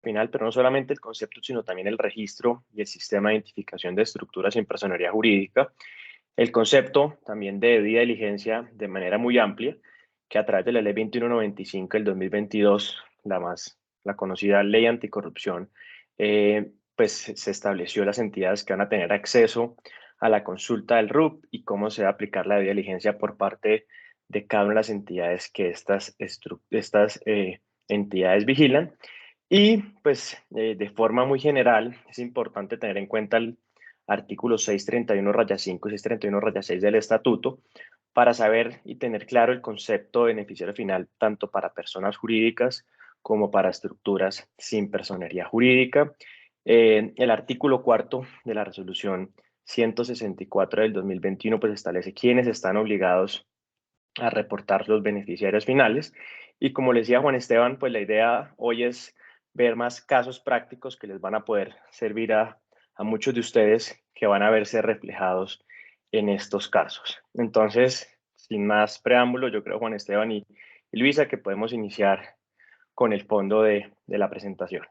final, pero no solamente el concepto, sino también el registro y el sistema de identificación de estructuras sin personería jurídica. El concepto también de debida diligencia de manera muy amplia, que a través de la Ley 2195 del 2022, la conocida Ley Anticorrupción, pues se estableció las entidades que van a tener acceso a la consulta del RUP y cómo se va a aplicar la debida diligencia por parte de cada una de las entidades que estas entidades vigilan. Y pues de forma muy general es importante tener en cuenta el artículo 631-5 y 631-6 del estatuto para saber y tener claro el concepto de beneficiario final tanto para personas jurídicas como para estructuras sin personería jurídica. El artículo 4 de la resolución 164 del 2021 pues establece quiénes están obligados a reportar los beneficiarios finales. Y como les decía Juan Esteban, pues la idea hoy es ver más casos prácticos que les van a poder servir a muchos de ustedes que van a verse reflejados en estos casos. Entonces, sin más preámbulo, yo creo, Juan Esteban y Luisa, que podemos iniciar con el fondo de la presentación.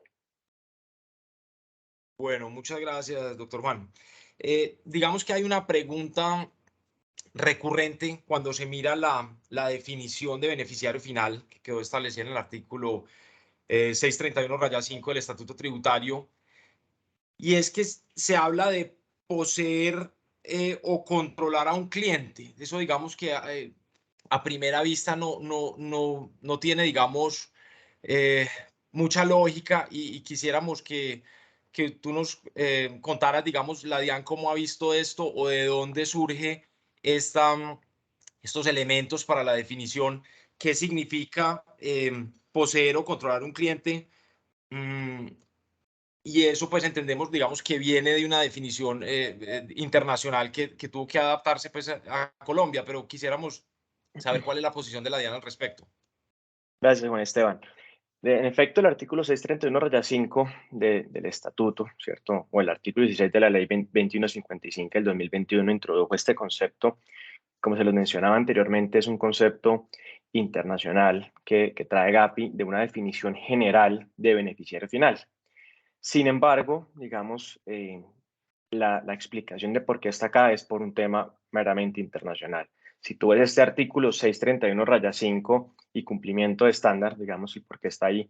Bueno, muchas gracias, doctor Juan. Digamos que hay una pregunta recurrente cuando se mira la definición de beneficiario final que quedó establecida en el artículo 631-5 del Estatuto Tributario, y es que se habla de poseer o controlar a un cliente. Eso digamos que a primera vista no tiene, digamos, eh, mucha lógica y quisiéramos que tú nos contaras, digamos, la DIAN cómo ha visto esto o de dónde surge estos elementos para la definición, qué significa poseer o controlar un cliente. Y eso pues entendemos, digamos, que viene de una definición internacional que tuvo que adaptarse pues a Colombia, pero quisiéramos saber cuál es la posición de la DIAN al respecto. Gracias, Juan Esteban. En efecto, el artículo 631-5 del estatuto, ¿cierto? O el artículo 16 de la ley 2155 del 2021 introdujo este concepto. Como se los mencionaba anteriormente, es un concepto internacional que trae GAPI de una definición general de beneficiario final. Sin embargo, digamos, la explicación de por qué está acá es por un tema meramente internacional. Si tú ves este artículo 631-5 y cumplimiento de estándar, digamos, y por qué está ahí,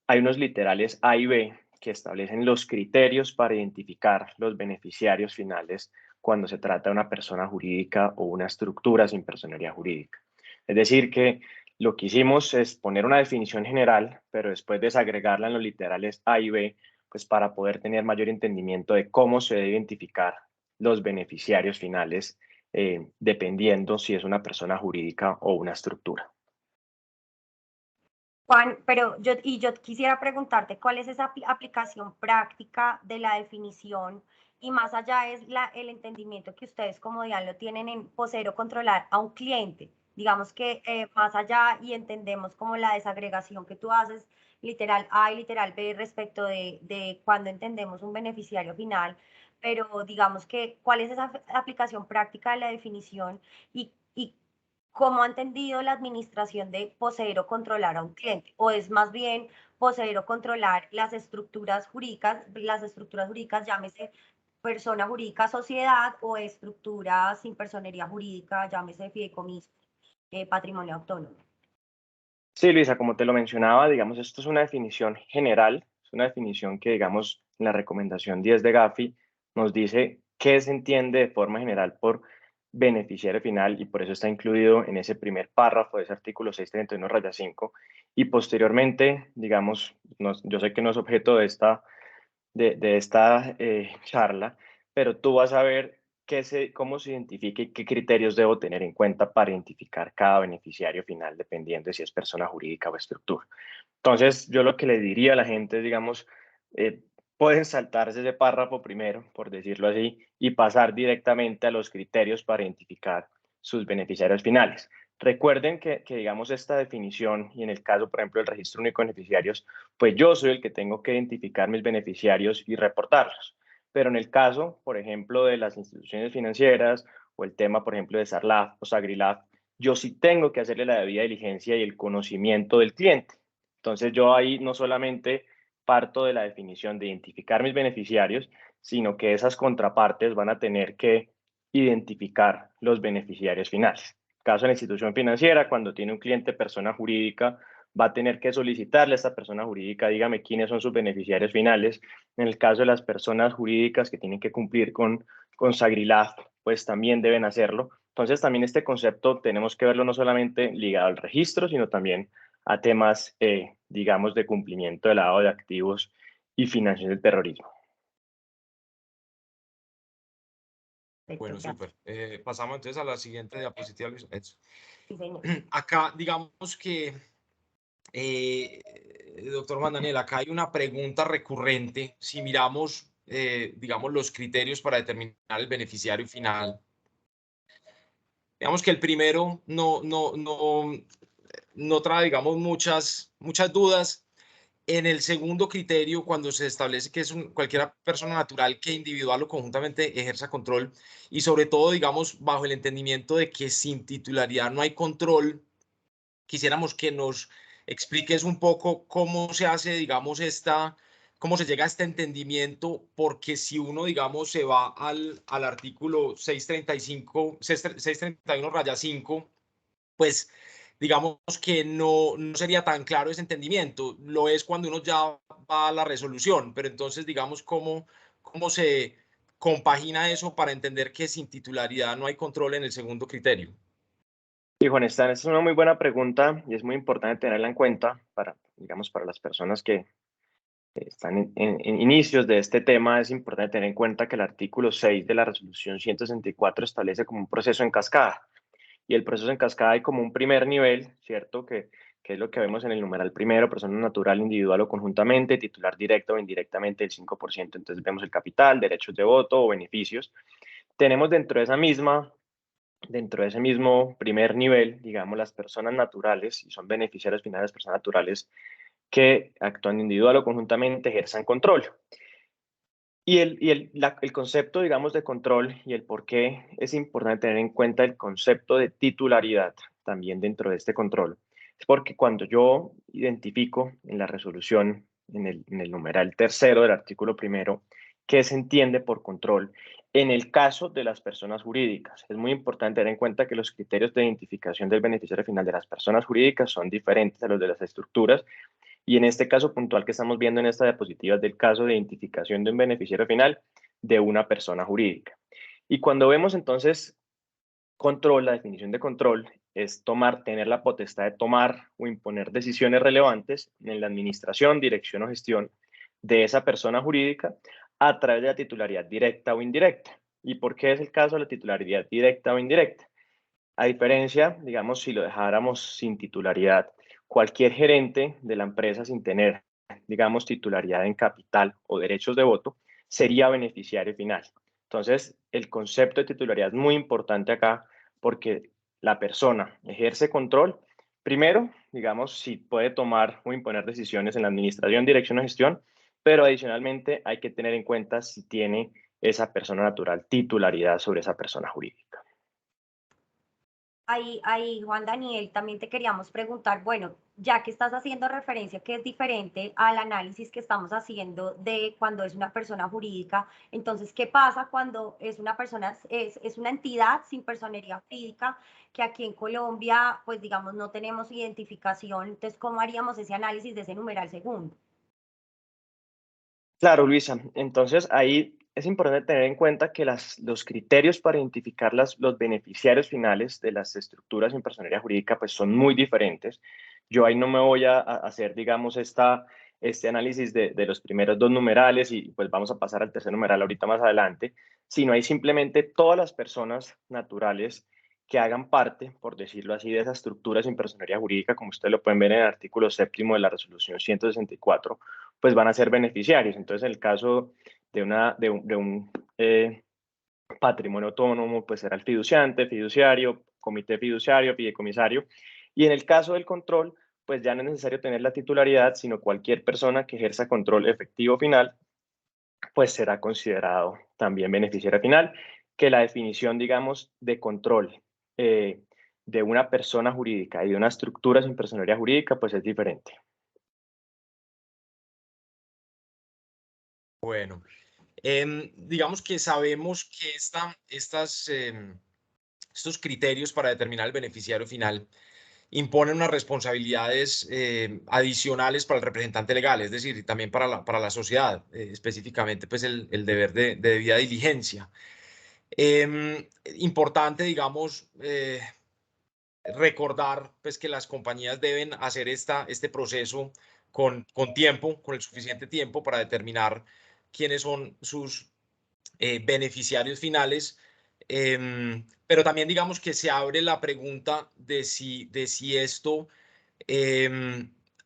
hay unos literales A y B que establecen los criterios para identificar los beneficiarios finales cuando se trata de una persona jurídica o una estructura sin personería jurídica. Es decir, que lo que hicimos es poner una definición general, pero después desagregarla en los literales A y B, pues para poder tener mayor entendimiento de cómo se debe identificar los beneficiarios finales, dependiendo si es una persona jurídica o una estructura. Juan, pero yo quisiera preguntarte cuál es esa aplicación práctica de la definición y más allá es el entendimiento que ustedes como DIAN lo tienen en poseer o controlar a un cliente. Digamos que más allá y entendemos como la desagregación que tú haces, literal A y literal B respecto de cuando entendemos un beneficiario final, pero digamos que cuál es esa aplicación práctica de la definición y cómo ha entendido la administración de poseer o controlar a un cliente, o es más bien poseer o controlar las estructuras jurídicas, llámese persona jurídica sociedad o estructura sin personería jurídica, llámese fideicomiso, patrimonio autónomo. Sí, Luisa, como te lo mencionaba, digamos, esto es una definición general, es una definición que, digamos, en la recomendación 10 de GAFI nos dice qué se entiende de forma general por beneficiario final y por eso está incluido en ese primer párrafo de ese artículo 631-5 y posteriormente, digamos, yo sé que no es objeto de esta charla, pero tú vas a ver cómo se identifica y qué criterios debo tener en cuenta para identificar cada beneficiario final, dependiendo de si es persona jurídica o estructura. Entonces, yo lo que le diría a la gente es, digamos, pueden saltarse ese párrafo primero, por decirlo así, y pasar directamente a los criterios para identificar sus beneficiarios finales. Recuerden que, digamos, esta definición, y en el caso, por ejemplo, del registro único de beneficiarios, pues yo soy el que tengo que identificar mis beneficiarios y reportarlos. Pero en el caso, por ejemplo, de las instituciones financieras o el tema, por ejemplo, de SARLAF o SAGRILAF, yo sí tengo que hacerle la debida diligencia y el conocimiento del cliente. Entonces yo ahí no solamente parto de la definición de identificar mis beneficiarios, sino que esas contrapartes van a tener que identificar los beneficiarios finales. Caso de la institución financiera, cuando tiene un cliente persona jurídica, va a tener que solicitarle a esta persona jurídica, dígame quiénes son sus beneficiarios finales. En el caso de las personas jurídicas que tienen que cumplir con SAGRILAF, pues también deben hacerlo. Entonces, también este concepto tenemos que verlo no solamente ligado al registro, sino también a temas, digamos, de cumplimiento del lavado de activos y financiación del terrorismo. Bueno, súper. Pasamos entonces a la siguiente diapositiva, Luis. Eso. Sí, señor. Acá, digamos que, doctor Juan Daniel, acá hay una pregunta recurrente. Si miramos, digamos, los criterios para determinar el beneficiario final, digamos que el primero no trae, digamos, muchas dudas. En el segundo criterio, cuando se establece que es cualquier persona natural que individual o conjuntamente ejerza control, y sobre todo, digamos, bajo el entendimiento de que sin titularidad no hay control, quisiéramos que nos expliques un poco cómo se hace, digamos, cómo se llega a este entendimiento, porque si uno, digamos, se va al artículo 635, 631-5, pues digamos que no sería tan claro ese entendimiento. Lo es cuando uno ya va a la resolución, pero entonces digamos cómo se compagina eso para entender que sin titularidad no hay control en el segundo criterio. Sí, Juan, esta es una muy buena pregunta y es muy importante tenerla en cuenta para, digamos, para las personas que están en inicios de este tema. Es importante tener en cuenta que el artículo 6 de la resolución 164 establece como un proceso en cascada. Y el proceso en cascada hay como un primer nivel, ¿cierto? Que es lo que vemos en el numeral primero: persona natural, individual o conjuntamente, titular directa o indirectamente del 5%. Entonces vemos el capital, derechos de voto o beneficios. Tenemos dentro de ese mismo primer nivel, digamos, las personas naturales, y son beneficiarios finales, personas naturales que actúan individual o conjuntamente, ejerzan control. Y el concepto, digamos, de control y el por qué es importante tener en cuenta el concepto de titularidad también dentro de este control, es porque cuando yo identifico en la resolución, en el numeral tercero del artículo primero, qué se entiende por control, en el caso de las personas jurídicas, es muy importante tener en cuenta que los criterios de identificación del beneficiario final de las personas jurídicas son diferentes a los de las estructuras. Y en este caso puntual que estamos viendo en esta diapositiva es del caso de identificación de un beneficiario final de una persona jurídica. Y cuando vemos entonces control, la definición de control es tener la potestad de tomar o imponer decisiones relevantes en la administración, dirección o gestión de esa persona jurídica a través de la titularidad directa o indirecta. ¿Y por qué es el caso de la titularidad directa o indirecta? A diferencia, digamos, si lo dejáramos sin titularidad, cualquier gerente de la empresa sin tener, digamos, titularidad en capital o derechos de voto, sería beneficiario final. Entonces, el concepto de titularidad es muy importante acá porque la persona ejerce control. Primero, digamos, si puede tomar o imponer decisiones en la administración, dirección o gestión, pero adicionalmente hay que tener en cuenta si tiene esa persona natural titularidad sobre esa persona jurídica. Ahí, Juan Daniel, también te queríamos preguntar, bueno, ya que estás haciendo referencia que es diferente al análisis que estamos haciendo de cuando es una persona jurídica, entonces, ¿qué pasa cuando es una persona, es una entidad sin personería jurídica, que aquí en Colombia, pues digamos, no tenemos identificación? Entonces, ¿cómo haríamos ese análisis de ese numeral segundo? Claro, Luisa. Entonces, ahí es importante tener en cuenta que los criterios para identificar los beneficiarios finales de las estructuras en personería jurídica pues son muy diferentes. Yo ahí no me voy a hacer, digamos, este análisis de los primeros dos numerales y pues vamos a pasar al tercer numeral ahorita más adelante, sino hay simplemente todas las personas naturales que hagan parte, por decirlo así, de esas estructuras en personería jurídica, como ustedes lo pueden ver en el artículo séptimo de la resolución 164, pues van a ser beneficiarios. Entonces, en el caso de un patrimonio autónomo, pues será el fiduciante, fiduciario, comité fiduciario, fideicomisario. Y en el caso del control, pues ya no es necesario tener la titularidad, sino cualquier persona que ejerza control efectivo final, pues será considerado también beneficiario final, que la definición, digamos, de control de una persona jurídica y de una estructura sin personería jurídica, pues es diferente. Bueno, digamos que sabemos que estos criterios para determinar el beneficiario final imponen unas responsabilidades adicionales para el representante legal, es decir, y también para la sociedad, específicamente pues el deber de debida diligencia. Importante, digamos, recordar pues que las compañías deben hacer este proceso con tiempo, con el suficiente tiempo para determinar quiénes son sus beneficiarios finales, pero también digamos que se abre la pregunta de si esto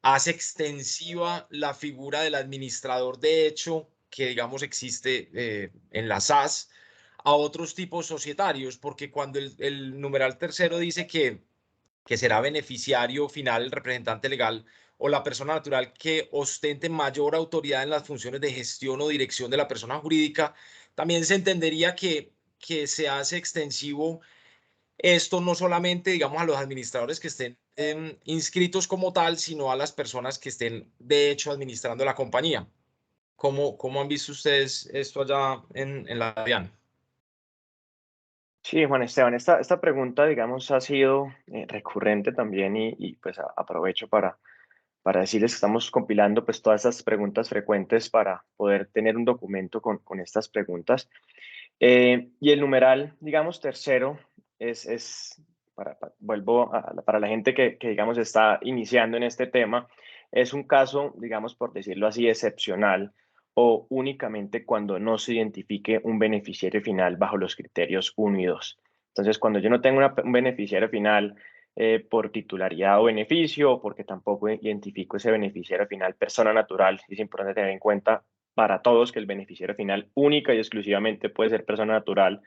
hace extensiva la figura del administrador de hecho que digamos existe en la SAS a otros tipos societarios, porque cuando el numeral tercero dice que será beneficiario final el representante legal o la persona natural que ostente mayor autoridad en las funciones de gestión o dirección de la persona jurídica, también se entendería que se hace extensivo esto no solamente, digamos, a los administradores que estén inscritos como tal, sino a las personas que estén, de hecho, administrando la compañía. ¿Cómo han visto ustedes esto allá en la DIAN? Sí, Juan Esteban, esta pregunta, digamos, ha sido recurrente también y pues aprovecho para decirles que estamos compilando pues todas estas preguntas frecuentes para poder tener un documento con estas preguntas. Y el numeral, digamos, tercero vuelvo para la gente que, digamos, está iniciando en este tema, es un caso, digamos, por decirlo así, excepcional o únicamente cuando no se identifique un beneficiario final bajo los criterios 1 y 2. Entonces, cuando yo no tengo un beneficiario final por titularidad o beneficio, o porque tampoco identifico ese beneficiario final persona natural, es importante tener en cuenta para todos que el beneficiario final única y exclusivamente puede ser persona natural,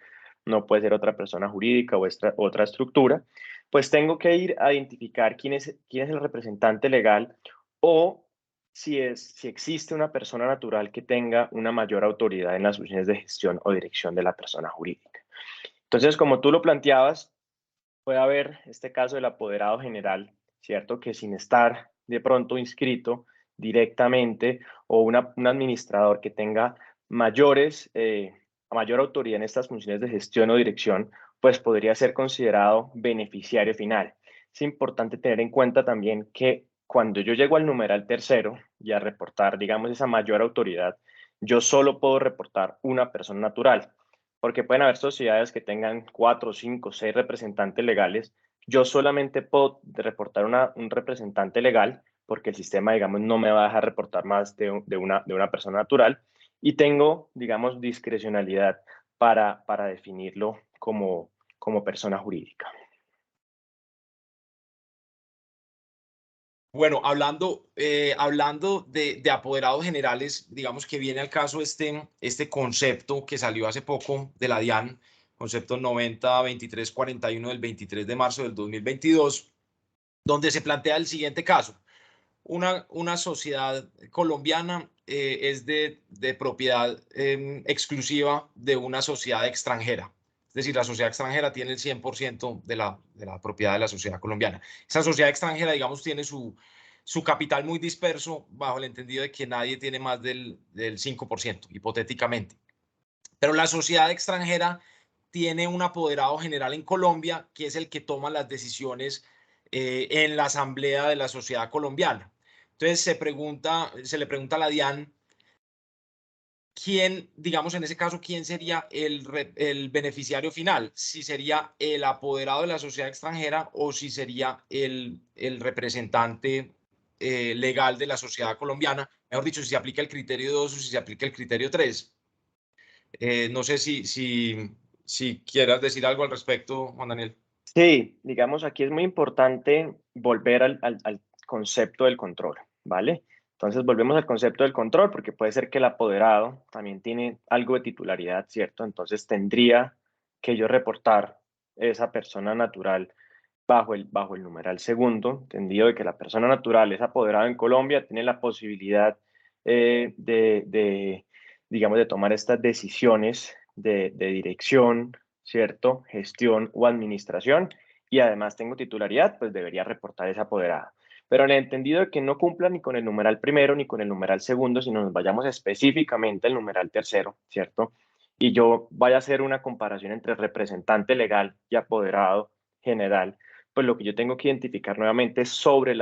no puede ser otra persona jurídica o otra estructura, pues tengo que ir a identificar quién es el representante legal o si existe una persona natural que tenga una mayor autoridad en las funciones de gestión o dirección de la persona jurídica. Entonces, como tú lo planteabas, puede haber este caso del apoderado general, ¿cierto? Que sin estar de pronto inscrito directamente o un administrador que tenga mayor autoridad en estas funciones de gestión o dirección, pues podría ser considerado beneficiario final. Es importante tener en cuenta también que cuando yo llego al numeral tercero y a reportar, digamos, esa mayor autoridad, yo solo puedo reportar una persona natural porque pueden haber sociedades que tengan 4, 5, 6 representantes legales. Yo solamente puedo reportar un representante legal porque el sistema, digamos, no me va a dejar reportar más de una persona natural y tengo, digamos, discrecionalidad para definirlo como persona jurídica. Bueno, hablando de apoderados generales, digamos que viene al caso este concepto que salió hace poco de la DIAN, concepto 90-2341 del 23 de marzo del 2022, donde se plantea el siguiente caso. Una sociedad colombiana es de propiedad exclusiva de una sociedad extranjera. Es decir, la sociedad extranjera tiene el 100% de la propiedad de la sociedad colombiana. Esa sociedad extranjera, digamos, tiene su capital muy disperso bajo el entendido de que nadie tiene más del 5%, hipotéticamente. Pero la sociedad extranjera tiene un apoderado general en Colombia, que es el que toma las decisiones en la asamblea de la sociedad colombiana. Entonces se le pregunta a la DIAN quién, digamos en ese caso, quién sería el beneficiario final, si sería el apoderado de la sociedad extranjera o si sería el representante legal de la sociedad colombiana. Mejor dicho, si se aplica el criterio 2 o si se aplica el criterio 3. No sé si quieras decir algo al respecto, Juan Daniel. Sí, digamos, aquí es muy importante volver al concepto del control, ¿vale? Entonces volvemos al concepto del control porque puede ser que el apoderado también tiene algo de titularidad, ¿cierto? Entonces tendría que yo reportar esa persona natural bajo el numeral segundo, entendido de que la persona natural es apoderado en Colombia, tiene la posibilidad digamos, de tomar estas decisiones de dirección, ¿cierto? Gestión o administración, y además tengo titularidad, pues debería reportar esa apoderada. pero en el entendido de que no cumpla ni con el numeral primero ni con el numeral segundo, sino nos vayamos específicamente al numeral tercero, ¿cierto? Y yo vaya a hacer una comparación entre representante legal y apoderado general, pues lo que yo tengo que identificar nuevamente es sobre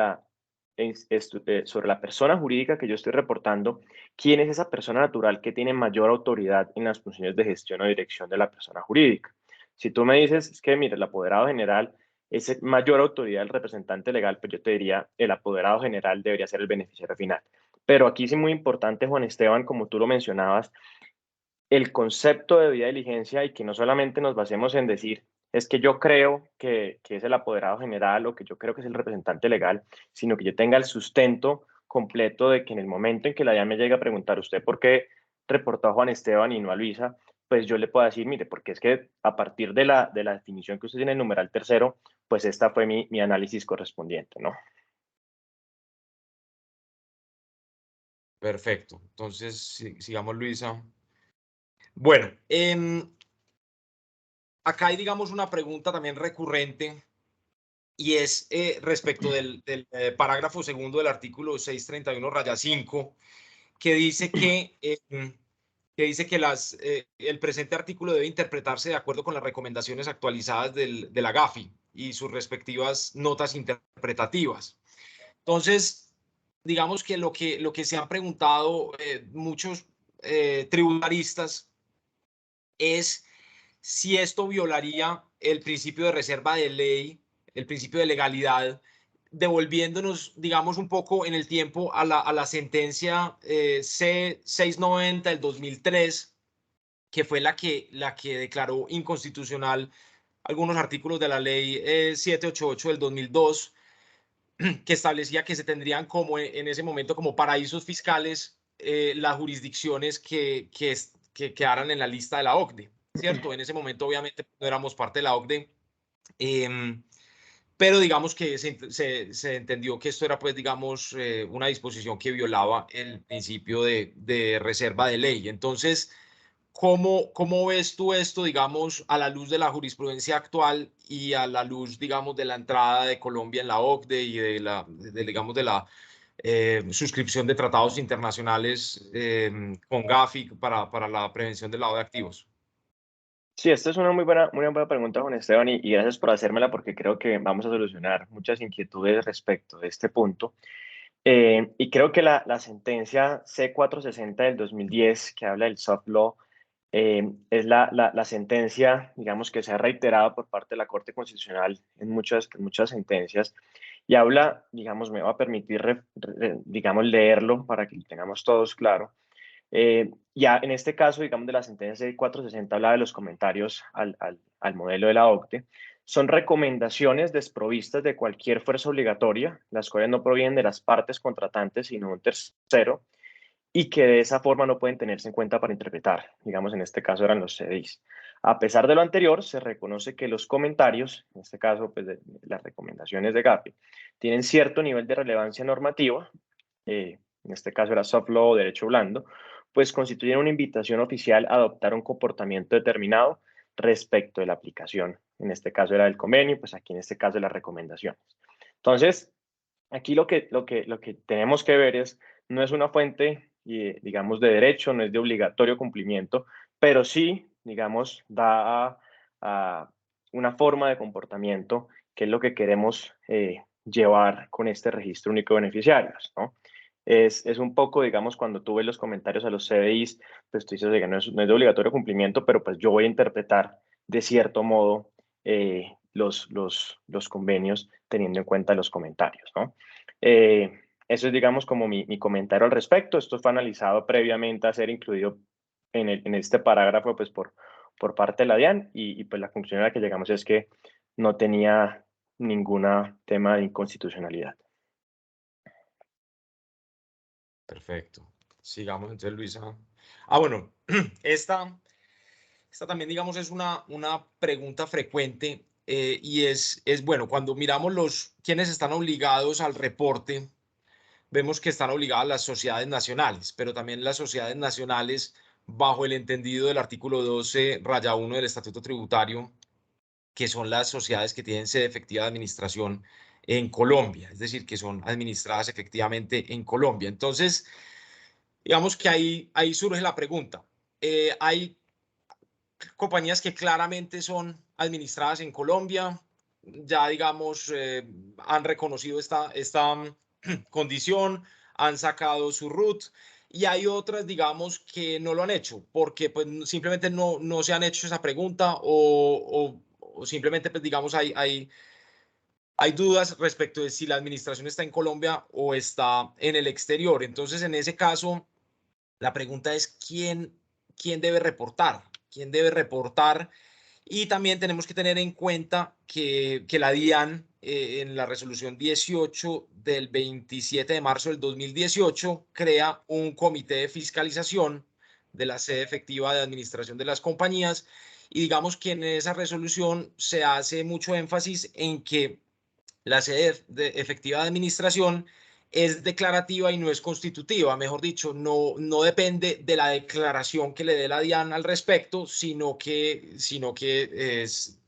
sobre la persona jurídica que yo estoy reportando, quién es esa persona natural que tiene mayor autoridad en las funciones de gestión o dirección de la persona jurídica. Si tú me dices, es que, mire, el apoderado general es mayor autoridad del representante legal, pues yo te diría, el apoderado general debería ser el beneficiario final. Pero aquí sí muy importante, Juan Esteban, como tú lo mencionabas, el concepto de debida diligencia y que no solamente nos basemos en decir, es que yo creo que es el apoderado general o que yo creo que es el representante legal, sino que yo tenga el sustento completo de que en el momento en que la DIAN me llegue a preguntar, ¿usted por qué reportó a Juan Esteban y no a Luisa? Pues yo le puedo decir, mire, porque es que a partir de la definición que usted tiene en el numeral tercero, pues esta fue mi análisis correspondiente, ¿no? Perfecto. Entonces, sigamos, Luisa. Bueno, acá hay, digamos, una pregunta también recurrente y es respecto del parágrafo segundo del artículo 631-5, que dice que el presente artículo debe interpretarse de acuerdo con las recomendaciones actualizadas de la GAFI y sus respectivas notas interpretativas. Entonces, digamos que lo que se han preguntado muchos tributaristas es si esto violaría el principio de reserva de ley, el principio de legalidad, devolviéndonos, digamos, un poco en el tiempo a la sentencia C690 del 2003, que fue la que declaró inconstitucional algunos artículos de la ley 788 del 2002, que establecía que se tendrían como en ese momento como paraísos fiscales las jurisdicciones que quedaran en la lista de la OCDE, ¿cierto? En ese momento obviamente no éramos parte de la OCDE, pero digamos que se entendió que esto era, pues, digamos, una disposición que violaba el principio de reserva de ley. Entonces, ¿cómo ves tú esto, digamos, a la luz de la jurisprudencia actual y a la luz, digamos, de la entrada de Colombia en la OCDE y digamos, de la suscripción de tratados internacionales con GAFI para la prevención del lavado de activos? Sí, esta es una muy buena pregunta, Juan Esteban, y gracias por hacérmela porque creo que vamos a solucionar muchas inquietudes respecto de este punto. Y creo que la sentencia C460 del 2010, que habla del soft law, es la sentencia, digamos, que se ha reiterado por parte de la Corte Constitucional en muchas sentencias, y habla, digamos, me va a permitir, digamos, leerlo para que lo tengamos todos claro. Ya en este caso, digamos, de la sentencia de 460 habla de los comentarios al modelo de la OCDE. Son recomendaciones desprovistas de cualquier fuerza obligatoria, las cuales no provienen de las partes contratantes, sino de un tercero, y que de esa forma no pueden tenerse en cuenta para interpretar. Digamos, en este caso eran los CDIs. A pesar de lo anterior, se reconoce que los comentarios, en este caso, pues, las recomendaciones de GAFI, tienen cierto nivel de relevancia normativa, en este caso era soft law o derecho blando, pues constituyen una invitación oficial a adoptar un comportamiento determinado respecto de la aplicación. En este caso era del convenio, pues aquí en este caso de las recomendaciones. Entonces, aquí lo que tenemos que ver es, no es una fuente, digamos, de derecho, no es de obligatorio cumplimiento, pero sí, digamos, da a una forma de comportamiento que es lo que queremos llevar con este registro único de beneficiarios, ¿no? Es un poco, digamos, cuando tú ves los comentarios a los CDIs, pues tú dices, oiga, no es de obligatorio cumplimiento, pero pues yo voy a interpretar de cierto modo los convenios teniendo en cuenta los comentarios, ¿no? Eso es, digamos, como mi comentario al respecto. Esto fue analizado previamente a ser incluido en este parágrafo, pues, por parte de la DIAN, y pues la conclusión a la que llegamos es que no tenía ningún tema de inconstitucionalidad. Perfecto. Sigamos entonces, Luisa. Ah, bueno, esta también, digamos, es una pregunta frecuente y bueno, cuando miramos quienes están obligados al reporte, vemos que están obligadas las sociedades nacionales, pero también las sociedades nacionales bajo el entendido del artículo 12-1 del Estatuto Tributario, que son las sociedades que tienen sede efectiva de administración en Colombia, es decir, que son administradas efectivamente en Colombia. Entonces, digamos que ahí surge la pregunta. Hay compañías que claramente son administradas en Colombia, ya digamos, han reconocido esta condición, han sacado su RUT, y hay otras, digamos, que no lo han hecho, porque pues simplemente no se han hecho esa pregunta o simplemente, pues digamos, hay dudas respecto de si la administración está en Colombia o está en el exterior. Entonces, en ese caso, la pregunta es quién debe reportar, quién debe reportar. Y también tenemos que tener en cuenta que la DIAN, en la resolución 18 del 27 de marzo del 2018, crea un comité de fiscalización de la sede efectiva de administración de las compañías. Y digamos que en esa resolución se hace mucho énfasis en que la sede efectiva de administración es declarativa y no es constitutiva. Mejor dicho, no depende de la declaración que le dé la DIAN al respecto, sino que es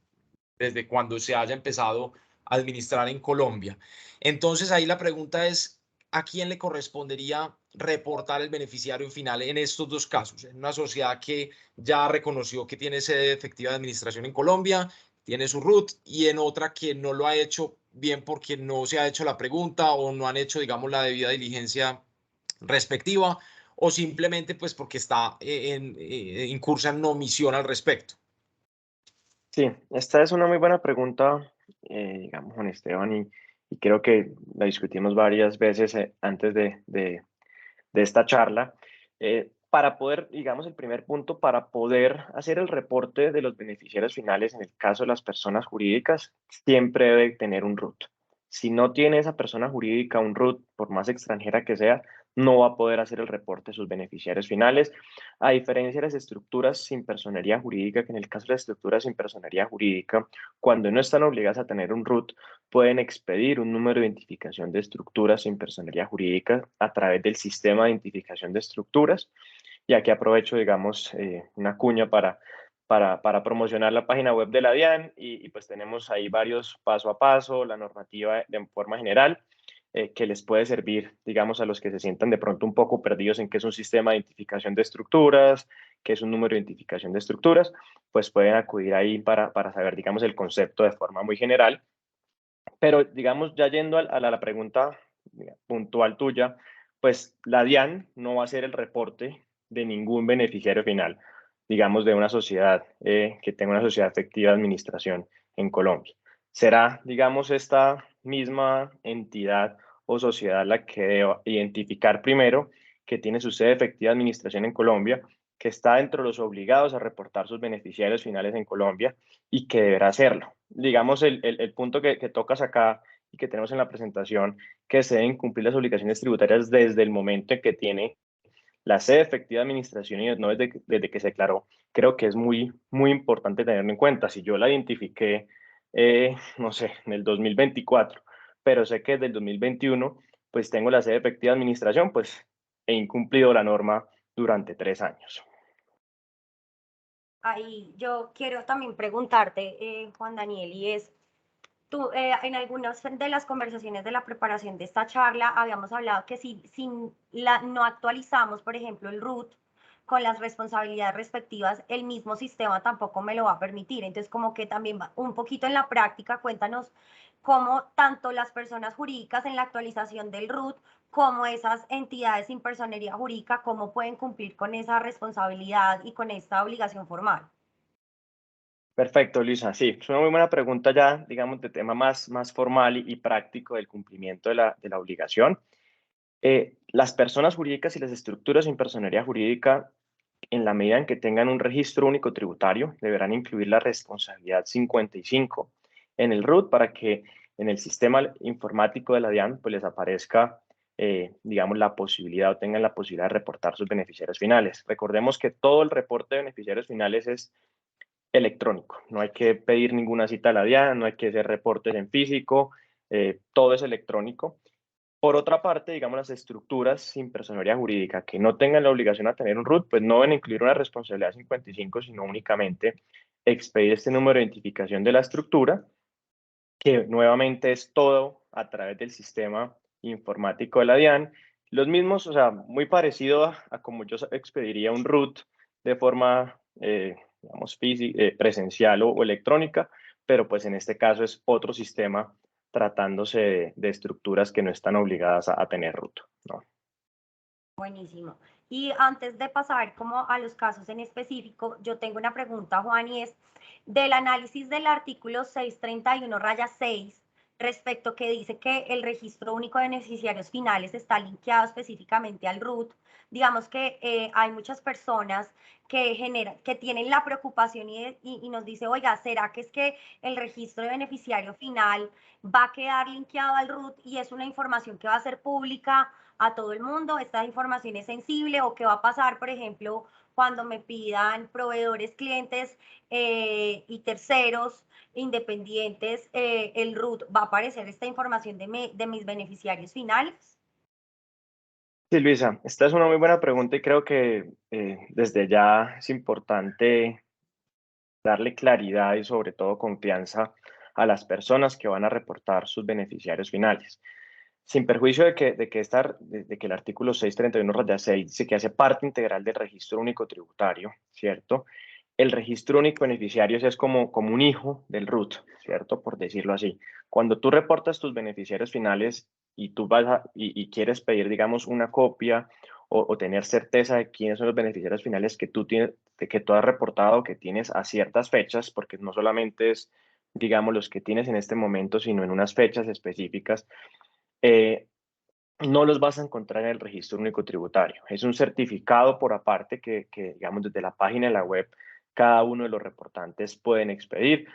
desde cuando se haya empezado a administrar en Colombia. Entonces ahí la pregunta es, ¿a quién le correspondería reportar el beneficiario final en estos dos casos? En una sociedad que ya reconoció que tiene sede efectiva de administración en Colombia, tiene su RUT, y en otra que no lo ha hecho, bien porque no se ha hecho la pregunta o no han hecho, digamos, la debida diligencia respectiva, o simplemente pues porque está incursa en omisión al respecto. Sí, esta es una muy buena pregunta, digamos, Juan Esteban, y creo que la discutimos varias veces antes de esta charla. Para poder, digamos, el primer punto, para poder hacer el reporte de los beneficiarios finales en el caso de las personas jurídicas, siempre debe tener un RUT. Si no tiene esa persona jurídica un RUT, por más extranjera que sea, no va a poder hacer el reporte de sus beneficiarios finales, a diferencia de las estructuras sin personería jurídica, que en el caso de las estructuras sin personería jurídica, cuando no están obligadas a tener un RUT, pueden expedir un número de identificación de estructuras sin personería jurídica a través del sistema de identificación de estructuras. Y aquí aprovecho, digamos, una cuña para promocionar la página web de la DIAN y pues tenemos ahí varios paso a paso, la normativa de forma general, que les puede servir, digamos, a los que se sientan de pronto un poco perdidos en qué es un sistema de identificación de estructuras, qué es un número de identificación de estructuras, pues pueden acudir ahí para saber, digamos, el concepto de forma muy general. Pero, digamos, ya yendo a la pregunta puntual tuya, pues la DIAN no va a hacer el reporte de ningún beneficiario final, digamos, de una sociedad que tenga una sociedad efectiva de administración en Colombia. Será, digamos, esta misma entidad o sociedad la que debe identificar primero que tiene su sede efectiva de administración en Colombia, que está dentro de los obligados a reportar sus beneficiarios finales en Colombia y que deberá hacerlo. Digamos, el punto que tocas acá y que tenemos en la presentación, que se deben cumplir las obligaciones tributarias desde el momento en que tiene la sede efectiva de administración y no desde que se declaró, creo que es muy, muy importante tenerlo en cuenta. Si yo la identifiqué, no sé, en el 2024, pero sé que desde el 2021, pues tengo la sede efectiva de administración, pues he incumplido la norma durante 3 años. Ahí yo quiero también preguntarte, Juan Daniel, y es, tú, en algunas de las conversaciones de la preparación de esta charla habíamos hablado que si no actualizamos, por ejemplo, el RUT con las responsabilidades respectivas, el mismo sistema tampoco me lo va a permitir. Entonces, como que también un poquito en la práctica, cuéntanos cómo tanto las personas jurídicas en la actualización del RUT como esas entidades sin personería jurídica, cómo pueden cumplir con esa responsabilidad y con esta obligación formal. Perfecto, Luisa. Sí, es una muy buena pregunta ya, digamos, de tema más formal y práctico del cumplimiento de la obligación. Las personas jurídicas y las estructuras sin personería jurídica, en la medida en que tengan un registro único tributario, deberán incluir la responsabilidad 55 en el RUT para que en el sistema informático de la DIAN pues les aparezca, digamos, la posibilidad o tengan la posibilidad de reportar sus beneficiarios finales. Recordemos que todo el reporte de beneficiarios finales es electrónico. No hay que pedir ninguna cita a la DIAN, no hay que hacer reportes en físico, todo es electrónico. Por otra parte, digamos, las estructuras sin personería jurídica que no tengan la obligación a tener un RUT, pues no deben incluir una responsabilidad 55, sino únicamente expedir este número de identificación de la estructura que nuevamente es todo a través del sistema informático de la DIAN. Los mismos, o sea, muy parecido a como yo expediría un RUT de forma, digamos, presencial o electrónica, pero pues en este caso es otro sistema tratándose de estructuras que no están obligadas a tener RUT, ¿no? Buenísimo. Y antes de pasar como a los casos en específico, yo tengo una pregunta, Juan, y es del análisis del artículo 631-6, respecto que dice que el registro único de beneficiarios finales está linkeado específicamente al RUT. Digamos que hay muchas personas que tienen la preocupación y nos dice, oiga, ¿será que es que el registro de beneficiario final va a quedar linkeado al RUT y es una información que va a ser pública a todo el mundo? ¿Esta información es sensible? ¿O qué va a pasar, por ejemplo, cuando me pidan proveedores, clientes y terceros independientes, el RUT? ¿Va a aparecer esta información de mis beneficiarios finales? Sí, Luisa, esta es una muy buena pregunta y creo que desde ya es importante darle claridad y sobre todo confianza a las personas que van a reportar sus beneficiarios finales. Sin perjuicio de que el artículo 631-6 dice que hace parte integral del registro único tributario, ¿cierto? El registro único de beneficiarios es como un hijo del RUT, ¿cierto? Por decirlo así. Cuando tú reportas tus beneficiarios finales y tú y quieres pedir, digamos, una copia o tener certeza de quiénes son los beneficiarios finales que tú tienes, que tú has reportado, que tienes a ciertas fechas, porque no solamente es, digamos, los que tienes en este momento, sino en unas fechas específicas, eh, no los vas a encontrar en el registro único tributario. Es un certificado por aparte que, digamos, desde la página de la web, cada uno de los reportantes pueden expedir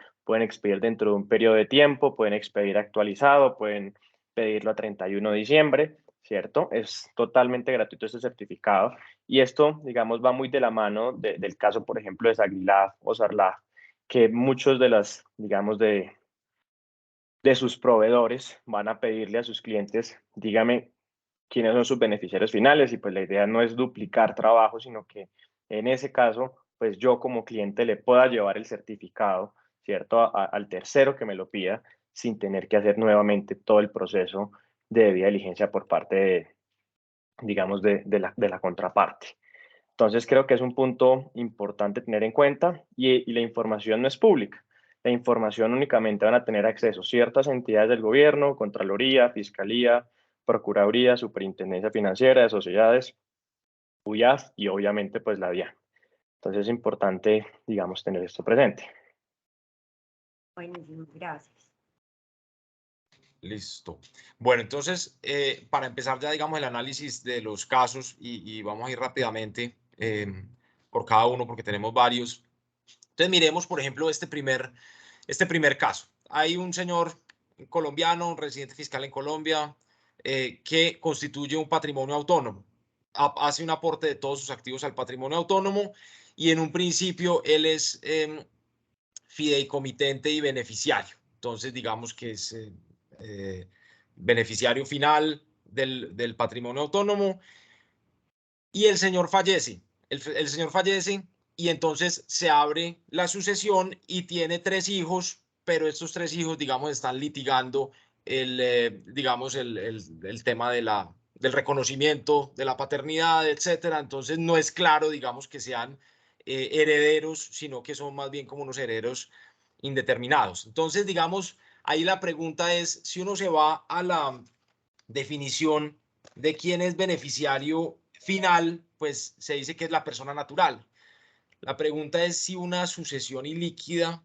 dentro de un periodo de tiempo, pueden expedir actualizado, pueden pedirlo a 31 de diciembre, ¿cierto? Es totalmente gratuito este certificado y esto, digamos, va muy de la mano del caso, por ejemplo, de Sagrilaf o Sarlaf, que muchos de las, digamos, de sus proveedores van a pedirle a sus clientes, dígame quiénes son sus beneficiarios finales y pues la idea no es duplicar trabajo, sino que en ese caso, pues yo como cliente le pueda llevar el certificado, ¿cierto? Al tercero que me lo pida sin tener que hacer nuevamente todo el proceso de debida diligencia por parte de, digamos, de la contraparte. Entonces creo que es un punto importante tener en cuenta y la información no es pública. La información únicamente van a tener acceso ciertas entidades del gobierno, Contraloría, Fiscalía, Procuraduría, Superintendencia Financiera de Sociedades, UIAF y obviamente pues la DIAN. Entonces es importante, digamos, tener esto presente. Buenísimo, gracias. Listo. Bueno, entonces, para empezar ya, digamos, el análisis de los casos y vamos a ir rápidamente por cada uno porque tenemos varios. Entonces, miremos, por ejemplo, este primer caso. Hay un señor colombiano, un residente fiscal en Colombia, que constituye un patrimonio autónomo. Hace un aporte de todos sus activos al patrimonio autónomo y en un principio él es fideicomitente y beneficiario. Entonces, digamos que es beneficiario final del patrimonio autónomo y el señor fallece. El señor fallece y entonces se abre la sucesión y tiene 3 hijos, pero estos 3 hijos, digamos, están litigando digamos, el tema del reconocimiento de la paternidad, etcétera. Entonces no es claro, digamos, que sean herederos, sino que son más bien como unos herederos indeterminados. Entonces, digamos, ahí la pregunta es, si uno se va a la definición de quién es beneficiario final, pues se dice que es la persona natural. La pregunta es si una sucesión ilíquida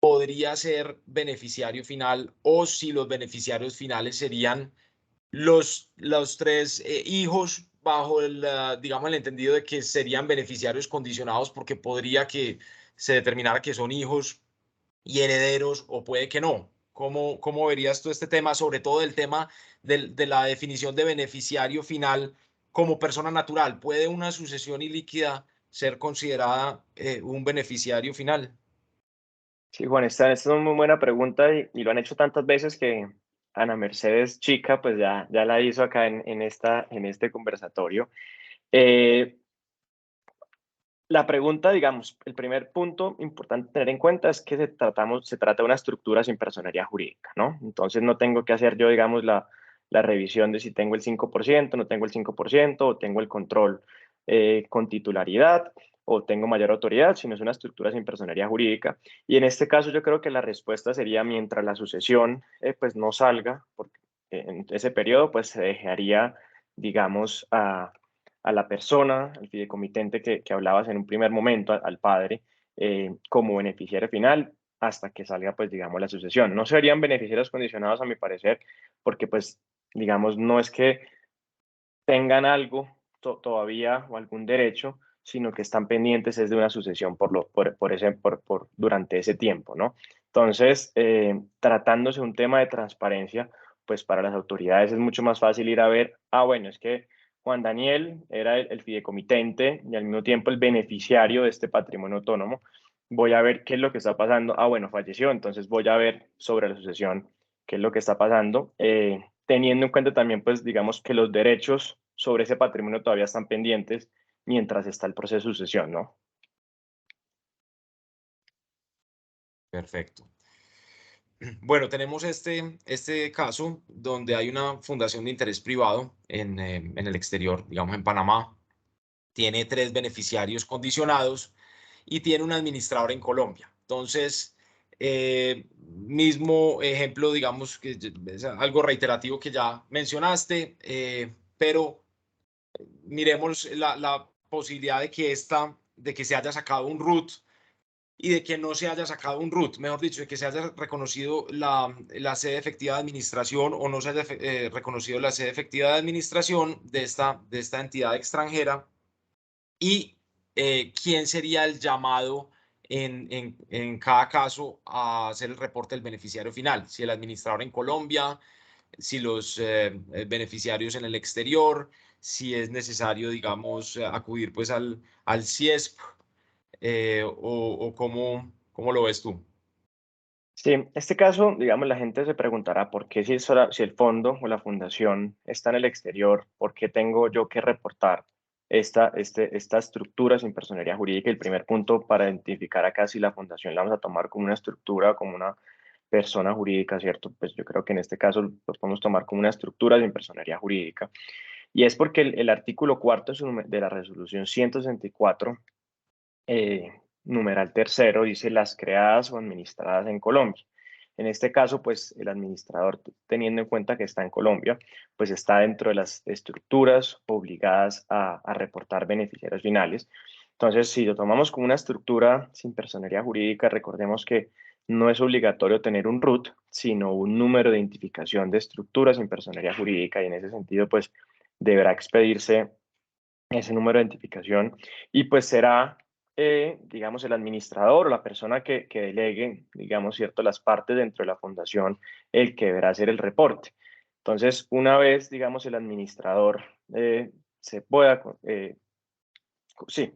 podría ser beneficiario final o si los beneficiarios finales serían los 3 hijos bajo digamos, el entendido de que serían beneficiarios condicionados porque podría que se determinara que son hijos y herederos o puede que no. ¿Cómo verías tú este tema, sobre todo el tema de la definición de beneficiario final como persona natural? ¿Puede una sucesión ilíquida ser considerada un beneficiario final? Sí, Juan, esta es una muy buena pregunta y lo han hecho tantas veces que Ana Mercedes Chica pues ya la hizo acá en este conversatorio. La pregunta, digamos, el primer punto importante tener en cuenta es que se trata de una estructura sin personería jurídica, ¿no? Entonces no tengo que hacer yo, digamos, la revisión de si tengo el 5%, no tengo el 5%, o tengo el control con titularidad, o tengo mayor autoridad, sino es una estructura sin personería jurídica. Y en este caso yo creo que la respuesta sería mientras la sucesión pues no salga, porque en ese periodo pues se dejaría, digamos, a la persona, al fideicomitente que hablabas en un primer momento, al padre, como beneficiario final hasta que salga, pues, digamos, la sucesión. No serían beneficiarios condicionados, a mi parecer, porque, pues, digamos, no es que tengan algo todavía o algún derecho, sino que están pendientes es de una sucesión durante ese tiempo, ¿no? Entonces, tratándose un tema de transparencia, pues para las autoridades es mucho más fácil ir a ver, bueno, es que Juan Daniel era el fideicomitente y al mismo tiempo el beneficiario de este patrimonio autónomo. Voy a ver qué es lo que está pasando. Bueno, falleció, entonces voy a ver sobre la sucesión qué es lo que está pasando, teniendo en cuenta también, pues, digamos que los derechos sobre ese patrimonio todavía están pendientes mientras está el proceso de sucesión, ¿no? Perfecto. Bueno, tenemos este caso donde hay una fundación de interés privado en el exterior, digamos en Panamá. Tiene 3 beneficiarios condicionados y tiene un administrador en Colombia. Entonces, mismo ejemplo, digamos que es algo reiterativo que ya mencionaste, pero miremos la posibilidad de que se haya sacado un RUT y de que no se haya sacado un RUT, mejor dicho, de que se haya reconocido la sede efectiva de administración o no se haya reconocido la sede efectiva de administración de esta entidad extranjera y quién sería el llamado en cada caso a hacer el reporte del beneficiario final, si el administrador en Colombia, si los beneficiarios en el exterior, si es necesario, digamos, acudir pues al CIESP o cómo lo ves tú. Sí, en este caso, digamos, la gente se preguntará por qué si el fondo o la fundación está en el exterior, ¿por qué tengo yo que reportar esta estructura sin personería jurídica? El primer punto para identificar acá si la fundación la vamos a tomar como una estructura o como una persona jurídica, ¿cierto? Pues yo creo que en este caso lo podemos tomar como una estructura sin personería jurídica. Y es porque el artículo cuarto de la resolución 164, numeral tercero, dice las creadas o administradas en Colombia. En este caso, pues el administrador, teniendo en cuenta que está en Colombia, pues está dentro de las estructuras obligadas a reportar beneficiarios finales. Entonces, si lo tomamos como una estructura sin personería jurídica, recordemos que no es obligatorio tener un RUT, sino un número de identificación de estructuras sin personería jurídica y en ese sentido, pues deberá expedirse ese número de identificación y pues será, digamos, el administrador o la persona que delegue, digamos, cierto, las partes dentro de la fundación, el que deberá hacer el reporte. Entonces, una vez, digamos, el administrador se pueda,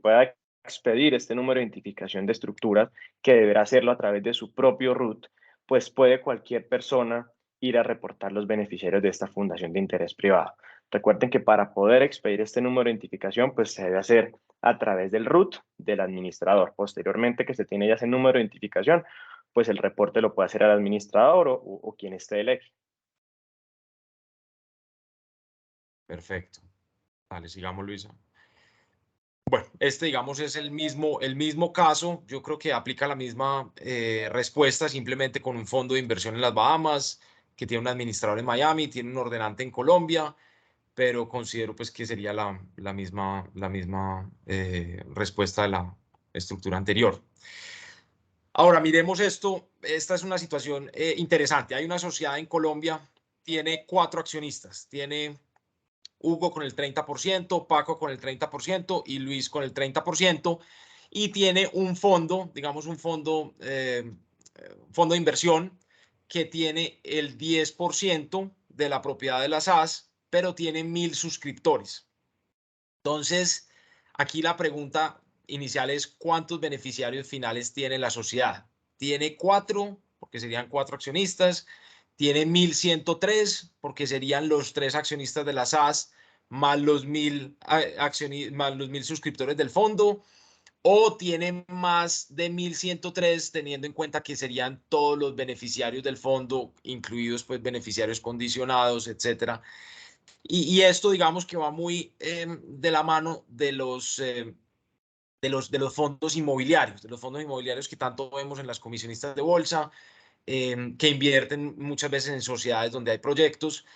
pueda expedir este número de identificación de estructuras, que deberá hacerlo a través de su propio RUT, pues puede cualquier persona ir a reportar los beneficiarios de esta fundación de interés privado. Recuerden que para poder expedir este número de identificación, pues se debe hacer a través del RUT del administrador. Posteriormente que se tiene ya ese número de identificación, pues el reporte lo puede hacer el administrador o quien esté delegue. Perfecto. Dale, sigamos, Luisa. Bueno, digamos, es el mismo caso. Yo creo que aplica la misma respuesta, simplemente con un fondo de inversión en las Bahamas, que tiene un administrador en Miami, tiene un ordenante en Colombia, pero considero pues que sería la misma respuesta de la estructura anterior. Ahora, miremos esto. Esta es una situación interesante. Hay una sociedad en Colombia, tiene 4 accionistas. Tiene Hugo con el 30%, Paco con el 30% y Luis con el 30%. Y tiene un fondo, digamos un fondo de inversión que tiene el 10% de la propiedad de las SAS, pero tiene 1000 suscriptores. Entonces, aquí la pregunta inicial es: ¿cuántos beneficiarios finales tiene la sociedad? Tiene 4, porque serían 4 accionistas. Tiene 1103, porque serían los 3 accionistas de la SAS, más los 1000 suscriptores del fondo. o tiene más de 1.103, teniendo en cuenta que serían todos los beneficiarios del fondo, incluidos pues beneficiarios condicionados, etcétera. Y esto, digamos que va muy de la mano de los fondos inmobiliarios que tanto vemos en las comisionistas de bolsa, que invierten muchas veces en sociedades donde hay proyectos.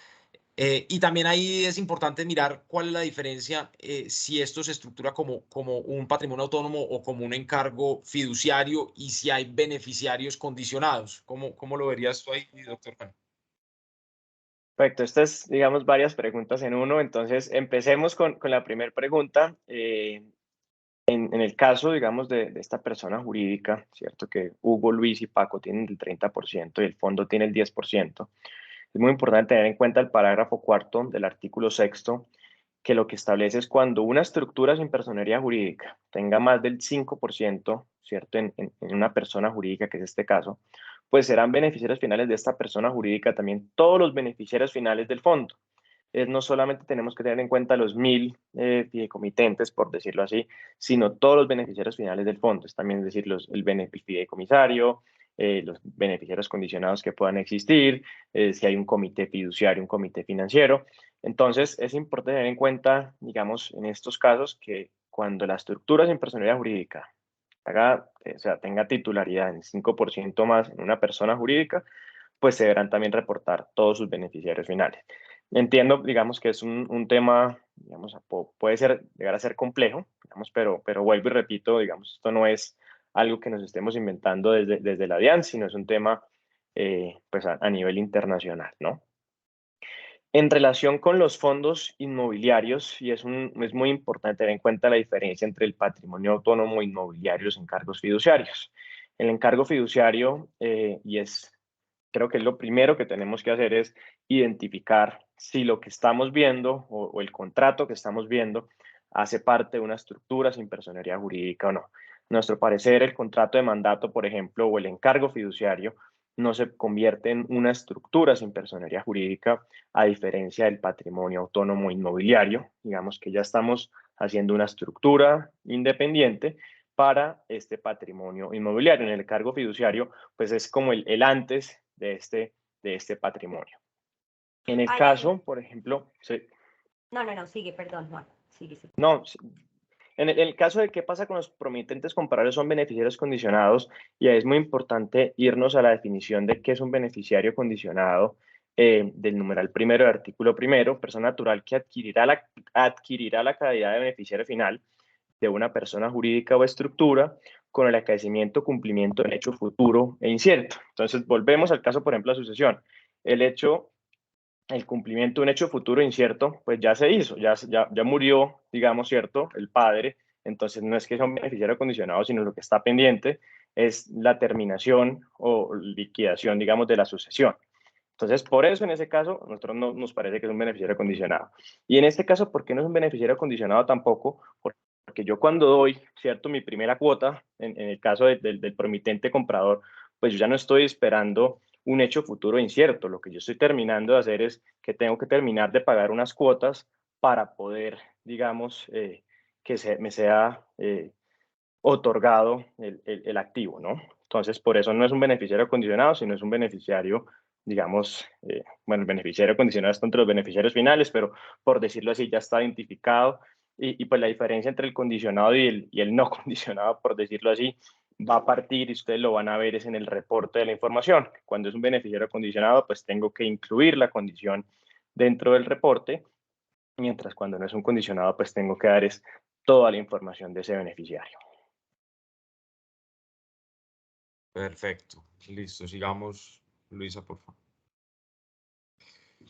Y también ahí es importante mirar cuál es la diferencia si esto se estructura como un patrimonio autónomo o como un encargo fiduciario, y si hay beneficiarios condicionados. ¿Cómo lo verías tú ahí, doctor Juan? Perfecto, estas, digamos, varias preguntas en uno. Entonces, empecemos con la primera pregunta. En el caso, digamos, de esta persona jurídica, ¿cierto? Que Hugo, Luis y Paco tienen el 30% y el fondo tiene el 10%. Es muy importante tener en cuenta el parágrafo cuarto del artículo sexto, que lo que establece es cuando una estructura sin personería jurídica tenga más del 5%, ¿cierto? En una persona jurídica, que es este caso, pues serán beneficiarios finales de esta persona jurídica también todos los beneficiarios finales del fondo. No solamente tenemos que tener en cuenta los 1.000 fideicomitentes, por decirlo así, sino todos los beneficiarios finales del fondo. Es también, es decir, el fideicomisario, los beneficiarios condicionados que puedan existir, si hay un comité fiduciario, un comité financiero. Entonces, es importante tener en cuenta, digamos, en estos casos, que cuando la estructura sin personalidad jurídica tenga titularidad en 5% más en una persona jurídica, pues se deberán también reportar todos sus beneficiarios finales. Entiendo, digamos, que es un tema, digamos, puede llegar a ser complejo, digamos, pero vuelvo y repito, digamos, esto no es algo que nos estemos inventando desde la DIAN, sino es un tema pues a nivel internacional, ¿no? En relación con los fondos inmobiliarios, y es muy importante tener en cuenta la diferencia entre el patrimonio autónomo inmobiliario y los encargos fiduciarios. El encargo fiduciario, creo que lo primero que tenemos que hacer es identificar si lo que estamos viendo o el contrato que estamos viendo hace parte de una estructura sin personería jurídica o no. A nuestro parecer, el contrato de mandato, por ejemplo, o el encargo fiduciario, no se convierte en una estructura sin personería jurídica, a diferencia del patrimonio autónomo inmobiliario. Digamos que ya estamos haciendo una estructura independiente para este patrimonio inmobiliario. En el encargo fiduciario, pues es como el antes de este patrimonio. En el caso, por ejemplo, sí. No, sigue, perdón, Juan. Sigue. No, en el caso de qué pasa con los promitentes compradores son beneficiarios condicionados, y es muy importante irnos a la definición de qué es un beneficiario condicionado del numeral primero del artículo primero: persona natural que adquirirá la calidad de beneficiario final de una persona jurídica o estructura con el acaecimiento o cumplimiento del hecho futuro e incierto. Entonces, volvemos al caso, por ejemplo, de la sucesión. El cumplimiento de un hecho futuro incierto, pues ya se hizo, ya murió, digamos, ¿cierto?, el padre. Entonces no es que sea un beneficiario condicionado, sino lo que está pendiente es la terminación o liquidación, digamos, de la sucesión. Entonces, por eso en ese caso, a nosotros no nos parece que es un beneficiario condicionado. Y en este caso, ¿por qué no es un beneficiario condicionado tampoco? Porque yo cuando doy, ¿cierto?, mi primera cuota, en el caso del promitente comprador, pues yo ya no estoy esperando un hecho futuro incierto. Lo que yo estoy terminando de hacer es que tengo que terminar de pagar unas cuotas para poder, digamos, me sea otorgado el activo, ¿no? Entonces, por eso no es un beneficiario condicionado, sino es un beneficiario, digamos, bueno, el beneficiario condicionado está entre los beneficiarios finales, pero por decirlo así, ya está identificado. Y pues la diferencia entre el condicionado y el no condicionado, por decirlo así, va a partir, y ustedes lo van a ver, es en el reporte de la información. Cuando es un beneficiario condicionado, pues tengo que incluir la condición dentro del reporte, mientras cuando no es un condicionado, pues tengo que dar toda la información de ese beneficiario. Perfecto, listo, sigamos, Luisa, por favor.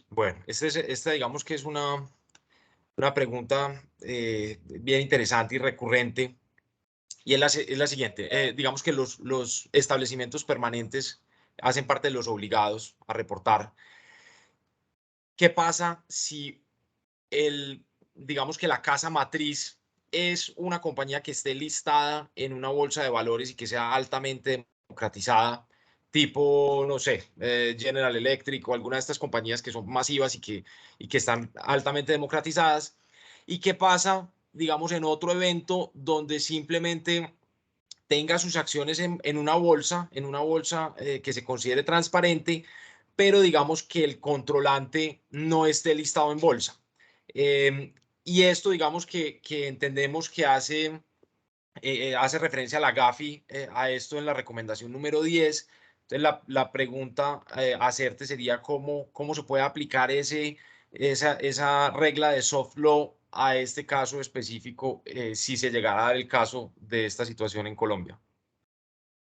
Bueno, esta digamos que es una pregunta bien interesante y recurrente, y es la siguiente. Digamos que los establecimientos permanentes hacen parte de los obligados a reportar. ¿Qué pasa si digamos que la casa matriz es una compañía que esté listada en una bolsa de valores y que sea altamente democratizada, tipo, no sé, General Electric o alguna de estas compañías que son masivas y que están altamente democratizadas? ¿Y qué pasa digamos, en otro evento donde simplemente tenga sus acciones en una bolsa que se considere transparente, pero digamos que el controlante no esté listado en bolsa. Y esto, digamos que entendemos que hace referencia a la GAFI, a esto en la recomendación número 10. Entonces, la pregunta a hacerte sería cómo se puede aplicar esa regla de soft law a este caso específico, si se llegara a dar el caso de esta situación en Colombia.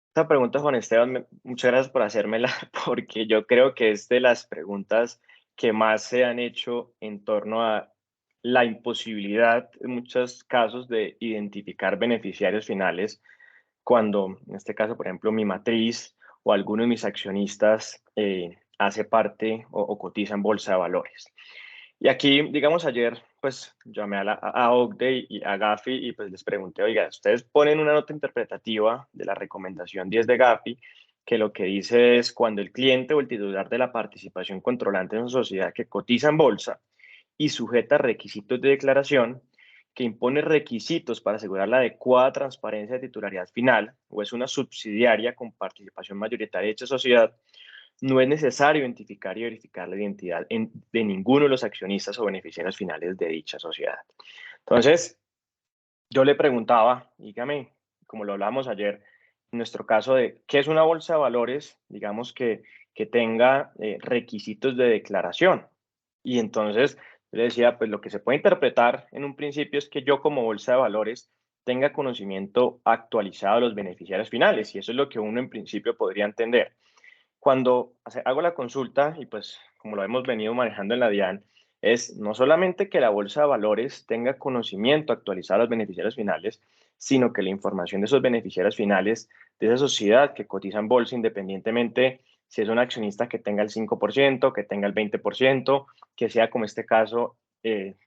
Esta pregunta, Juan Esteban, muchas gracias por hacérmela, porque yo creo que es de las preguntas que más se han hecho en torno a la imposibilidad, en muchos casos, de identificar beneficiarios finales cuando, en este caso, por ejemplo, mi matriz o alguno de mis accionistas hace parte o cotiza en bolsa de valores. Y aquí, digamos, ayer, pues llamé a OCDE y a Gafi y pues les pregunté, oiga, ustedes ponen una nota interpretativa de la recomendación 10 de Gafi, que lo que dice es cuando el cliente o el titular de la participación controlante en una sociedad que cotiza en bolsa y sujeta requisitos de declaración, que impone requisitos para asegurar la adecuada transparencia de titularidad final, o es una subsidiaria con participación mayoritaria de dicha sociedad, no es necesario identificar y verificar la identidad de ninguno de los accionistas o beneficiarios finales de dicha sociedad. Entonces, yo le preguntaba, dígame, como lo hablamos ayer, en nuestro caso de qué es una bolsa de valores, digamos que tenga requisitos de declaración. Y entonces yo le decía, pues lo que se puede interpretar en un principio es que yo como bolsa de valores tenga conocimiento actualizado de los beneficiarios finales, y eso es lo que uno en principio podría entender. Cuando hago la consulta, y pues como lo hemos venido manejando en la DIAN, es no solamente que la bolsa de valores tenga conocimiento actualizado de los beneficiarios finales, sino que la información de esos beneficiarios finales de esa sociedad que cotiza en bolsa, independientemente si es un accionista que tenga el 5%, que tenga el 20%, que sea como este caso,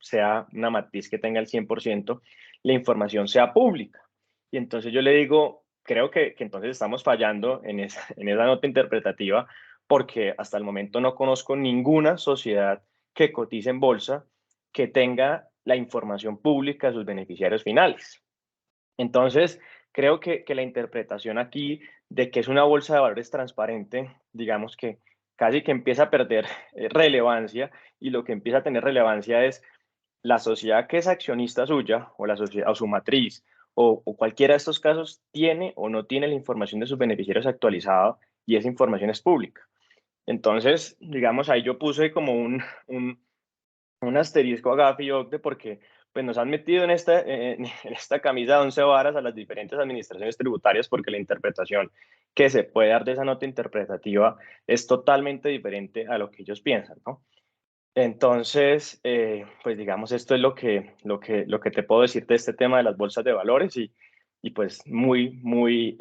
sea una matriz que tenga el 100%, la información sea pública. Y entonces yo le digo, creo que entonces estamos fallando en esa nota interpretativa, porque hasta el momento no conozco ninguna sociedad que cotice en bolsa que tenga la información pública de sus beneficiarios finales. Entonces, creo que la interpretación aquí de que es una bolsa de valores transparente, digamos que casi que empieza a perder relevancia, y lo que empieza a tener relevancia es la sociedad que es accionista suya o la sociedad o su matriz o cualquiera de estos casos tiene o no tiene la información de sus beneficiarios actualizada, y esa información es pública. Entonces, digamos, ahí yo puse como un asterisco a Gafi y OCDE, porque pues nos han metido en esta camisa de 11 varas a las diferentes administraciones tributarias, porque la interpretación que se puede dar de esa nota interpretativa es totalmente diferente a lo que ellos piensan, ¿no? Entonces, pues digamos, esto es lo que te puedo decir de este tema de las bolsas de valores, y pues muy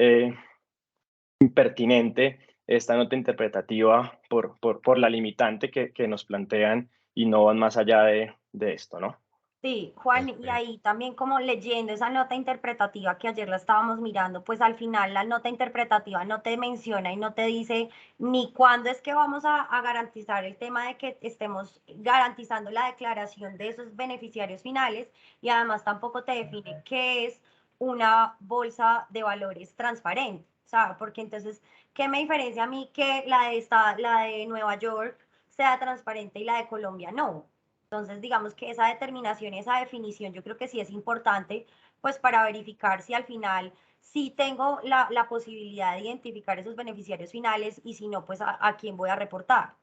pertinente esta nota interpretativa por la limitante que nos plantean y no van más allá de esto, ¿no? Sí, Juan, y ahí también como leyendo esa nota interpretativa que ayer la estábamos mirando, pues al final la nota interpretativa no te menciona y no te dice ni cuándo es que vamos a garantizar el tema de que estemos garantizando la declaración de esos beneficiarios finales, y además tampoco te define qué es una bolsa de valores transparente. O sea, porque entonces, ¿qué me diferencia a mí que la de Nueva York sea transparente y la de Colombia no? Entonces, digamos que esa determinación y esa definición yo creo que sí es importante, pues para verificar si al final sí tengo la posibilidad de identificar esos beneficiarios finales, y si no, pues a quién voy a reportar.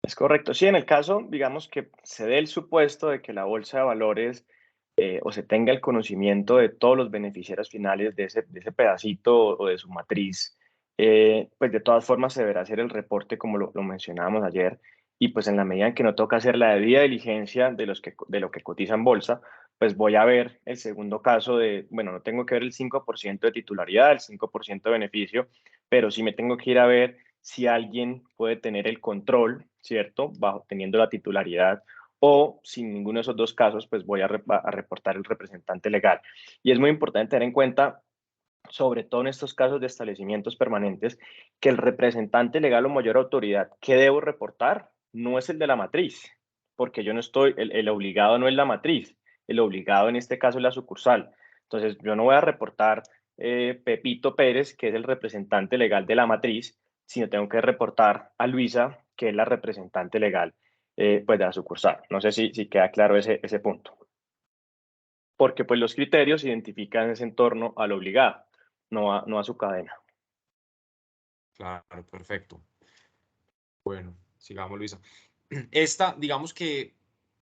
Es correcto. Sí, en el caso, digamos que se dé el supuesto de que la bolsa de valores o se tenga el conocimiento de todos los beneficiarios finales de ese pedacito o de su matriz, pues de todas formas se deberá hacer el reporte como lo mencionábamos ayer, y pues en la medida en que no toca hacer la debida diligencia de lo que cotiza en bolsa, pues voy a ver el segundo caso de, bueno, no tengo que ver el 5% de titularidad, el 5% de beneficio, pero sí me tengo que ir a ver si alguien puede tener el control, ¿cierto? Teniendo la titularidad, o sin ninguno de esos dos casos, pues voy a reportar el representante legal. Y es muy importante tener en cuenta, sobre todo en estos casos de establecimientos permanentes, que el representante legal o mayor autoridad que debo reportar no es el de la matriz, porque yo no estoy, el obligado no es la matriz, el obligado en este caso es la sucursal. Entonces, yo no voy a reportar Pepito Pérez, que es el representante legal de la matriz, sino tengo que reportar a Luisa, que es la representante legal pues de la sucursal. No sé si queda claro ese punto. Porque pues los criterios identifican ese entorno al obligado, no a su cadena. Claro, perfecto. Bueno, sigamos, Luisa. Digamos que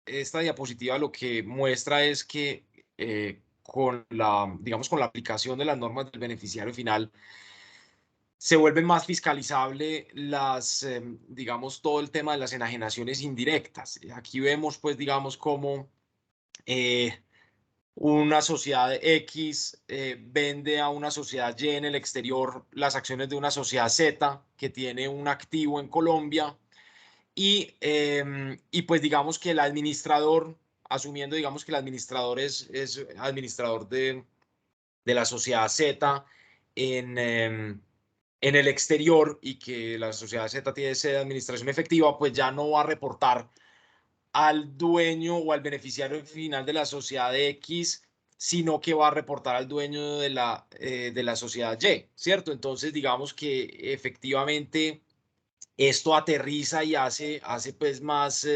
esta diapositiva lo que muestra es que digamos, con la aplicación de las normas del beneficiario final, se vuelve más fiscalizable digamos, todo el tema de las enajenaciones indirectas. Aquí vemos, pues, digamos, cómo una sociedad X vende a una sociedad Y en el exterior las acciones de una sociedad Z que tiene un activo en Colombia y pues digamos que el administrador, asumiendo digamos que el administrador es administrador de la sociedad Z en el exterior y que la sociedad Z tiene sede de administración efectiva, pues ya no va a reportar al dueño o al beneficiario final de la sociedad X, sino que va a reportar al dueño de la sociedad Y, ¿cierto? Entonces, digamos que efectivamente esto aterriza y hace pues más,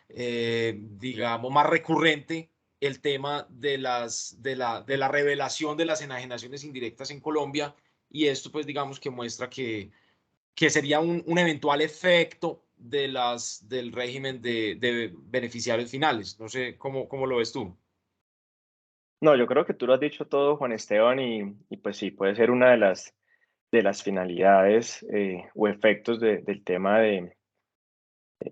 digamos, más recurrente el tema de la revelación de las enajenaciones indirectas en Colombia, y esto pues digamos que muestra que sería un eventual efecto del régimen de beneficiarios finales. No sé cómo lo ves tú. No, yo creo que tú lo has dicho todo, Juan Esteban, y pues sí, puede ser una de las finalidades o efectos del tema de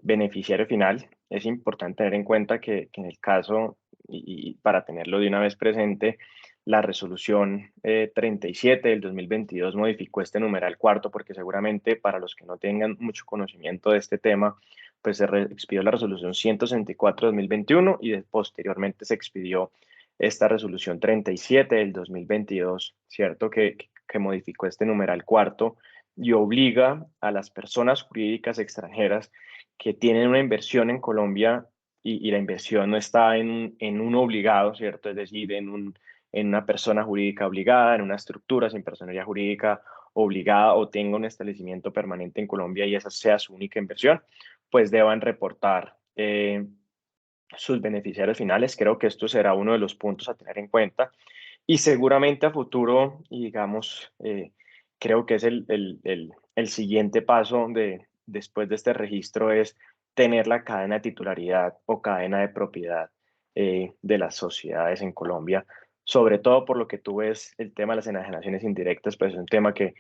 beneficiario final. Es importante tener en cuenta que en el caso, y para tenerlo de una vez presente, la resolución 37 del 2022 modificó este numeral cuarto, porque seguramente para los que no tengan mucho conocimiento de este tema, pues se expidió la resolución 164 del 2021 y posteriormente se expidió esta resolución 37 del 2022, ¿cierto? Que modificó este numeral cuarto y obliga a las personas jurídicas extranjeras que tienen una inversión en Colombia y la inversión no está en un obligado, ¿cierto? Es decir, en una persona jurídica obligada, en una estructura sin personería jurídica obligada o tenga un establecimiento permanente en Colombia y esa sea su única inversión, pues deban reportar sus beneficiarios finales. Creo que esto será uno de los puntos a tener en cuenta y seguramente a futuro, y digamos, creo que es el siguiente paso después de este registro es tener la cadena de titularidad o cadena de propiedad de las sociedades en Colombia, sobre todo por lo que tú ves el tema de las enajenaciones indirectas, pues es un tema que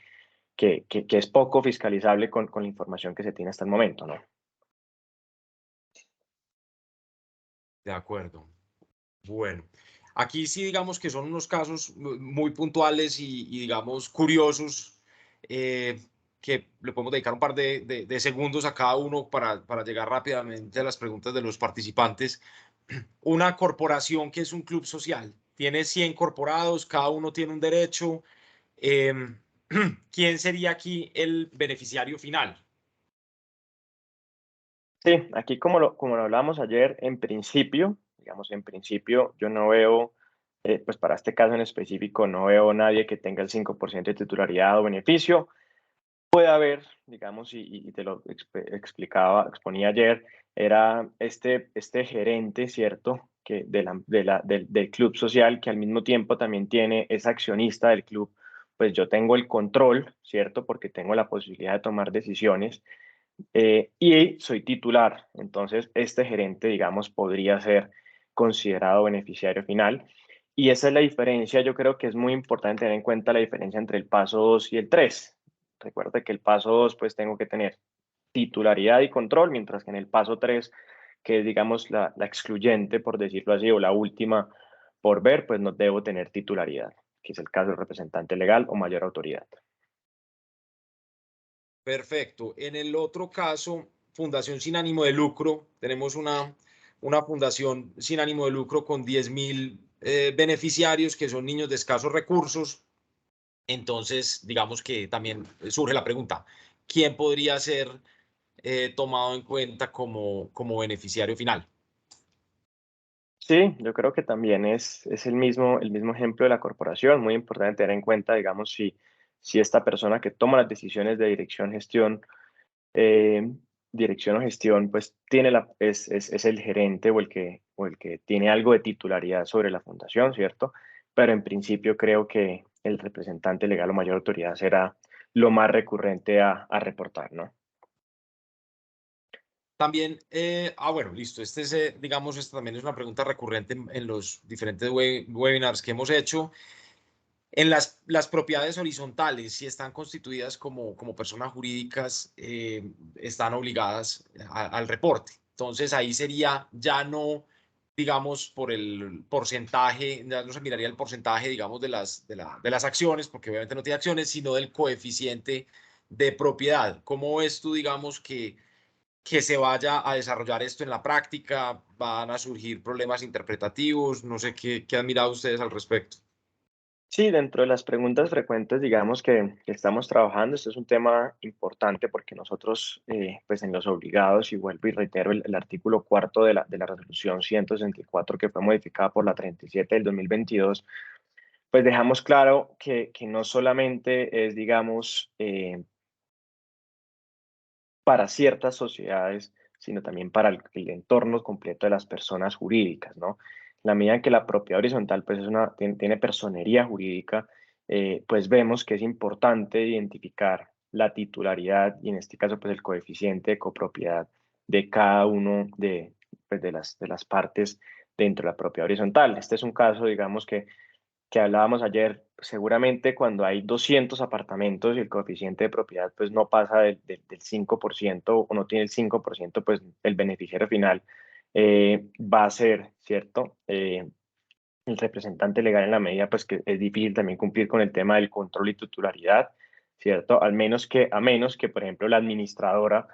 es poco fiscalizable con la información que se tiene hasta el momento, ¿no? De acuerdo. Bueno, aquí sí digamos que son unos casos muy puntuales y digamos curiosos, que le podemos dedicar un par de segundos a cada uno para llegar rápidamente a las preguntas de los participantes. Una corporación que es un club social, tiene 100 corporados, cada uno tiene un derecho. ¿Quién sería aquí el beneficiario final? Sí, aquí como lo hablamos ayer, en principio, digamos, en principio yo no veo, pues para este caso en específico, no veo nadie que tenga el 5% de titularidad o beneficio. Puede haber, digamos, y te lo exponía ayer, era este gerente, ¿cierto? Que del club social, que al mismo tiempo también es accionista del club, pues yo tengo el control, ¿cierto? Porque tengo la posibilidad de tomar decisiones y soy titular. Entonces, este gerente, digamos, podría ser considerado beneficiario final. Y esa es la diferencia. Yo creo que es muy importante tener en cuenta la diferencia entre el paso 2 y el 3. Recuerda que el paso 2, pues tengo que tener titularidad y control, mientras que en el paso 3, que es, digamos, la excluyente, por decirlo así, o la última por ver, pues no debo tener titularidad, que es el caso del representante legal o mayor autoridad. Perfecto. En el otro caso, fundación sin ánimo de lucro, tenemos una fundación sin ánimo de lucro con 10.000 beneficiarios que son niños de escasos recursos. Entonces, digamos que también surge la pregunta, ¿quién podría ser tomado en cuenta como beneficiario final. Sí, yo creo que también es el mismo ejemplo de la corporación. Muy importante tener en cuenta, digamos, si esta persona que toma las decisiones de eh, dirección o gestión, pues es el gerente o el que tiene algo de titularidad sobre la fundación, ¿cierto? Pero en principio creo que el representante legal o mayor autoridad será lo más recurrente a reportar, ¿no? También, bueno, listo. Digamos, esta también es una pregunta recurrente en los diferentes webinars que hemos hecho. En las propiedades horizontales, si están constituidas como personas jurídicas, están obligadas al reporte. Entonces, ahí sería ya no, digamos, por el porcentaje, ya no se miraría el porcentaje, digamos, de las acciones, porque obviamente no tiene acciones, sino del coeficiente de propiedad. ¿Cómo ves tú, digamos, que se vaya a desarrollar esto en la práctica? ¿Van a surgir problemas interpretativos? No sé qué han mirado ustedes al respecto. Sí, dentro de las preguntas frecuentes, digamos que estamos trabajando, este es un tema importante porque nosotros, pues en los obligados, y vuelvo y reitero el artículo cuarto de la resolución 164 que fue modificada por la 37 del 2022, pues dejamos claro que no solamente es, digamos, para ciertas sociedades, sino también para el entorno completo de las personas jurídicas, ¿no? La medida en que la propiedad horizontal pues tiene personería jurídica, pues vemos que es importante identificar la titularidad y en este caso pues el coeficiente de copropiedad de cada uno pues, de las partes dentro de la propiedad horizontal. Este es un caso, digamos, que hablábamos ayer, seguramente cuando hay 200 apartamentos y el coeficiente de propiedad pues no pasa del 5% o no tiene el 5%, pues el beneficiario final va a ser, ¿cierto? El representante legal en la medida pues que es difícil también cumplir con el tema del control y titularidad, ¿cierto? A menos que, por ejemplo, la administradora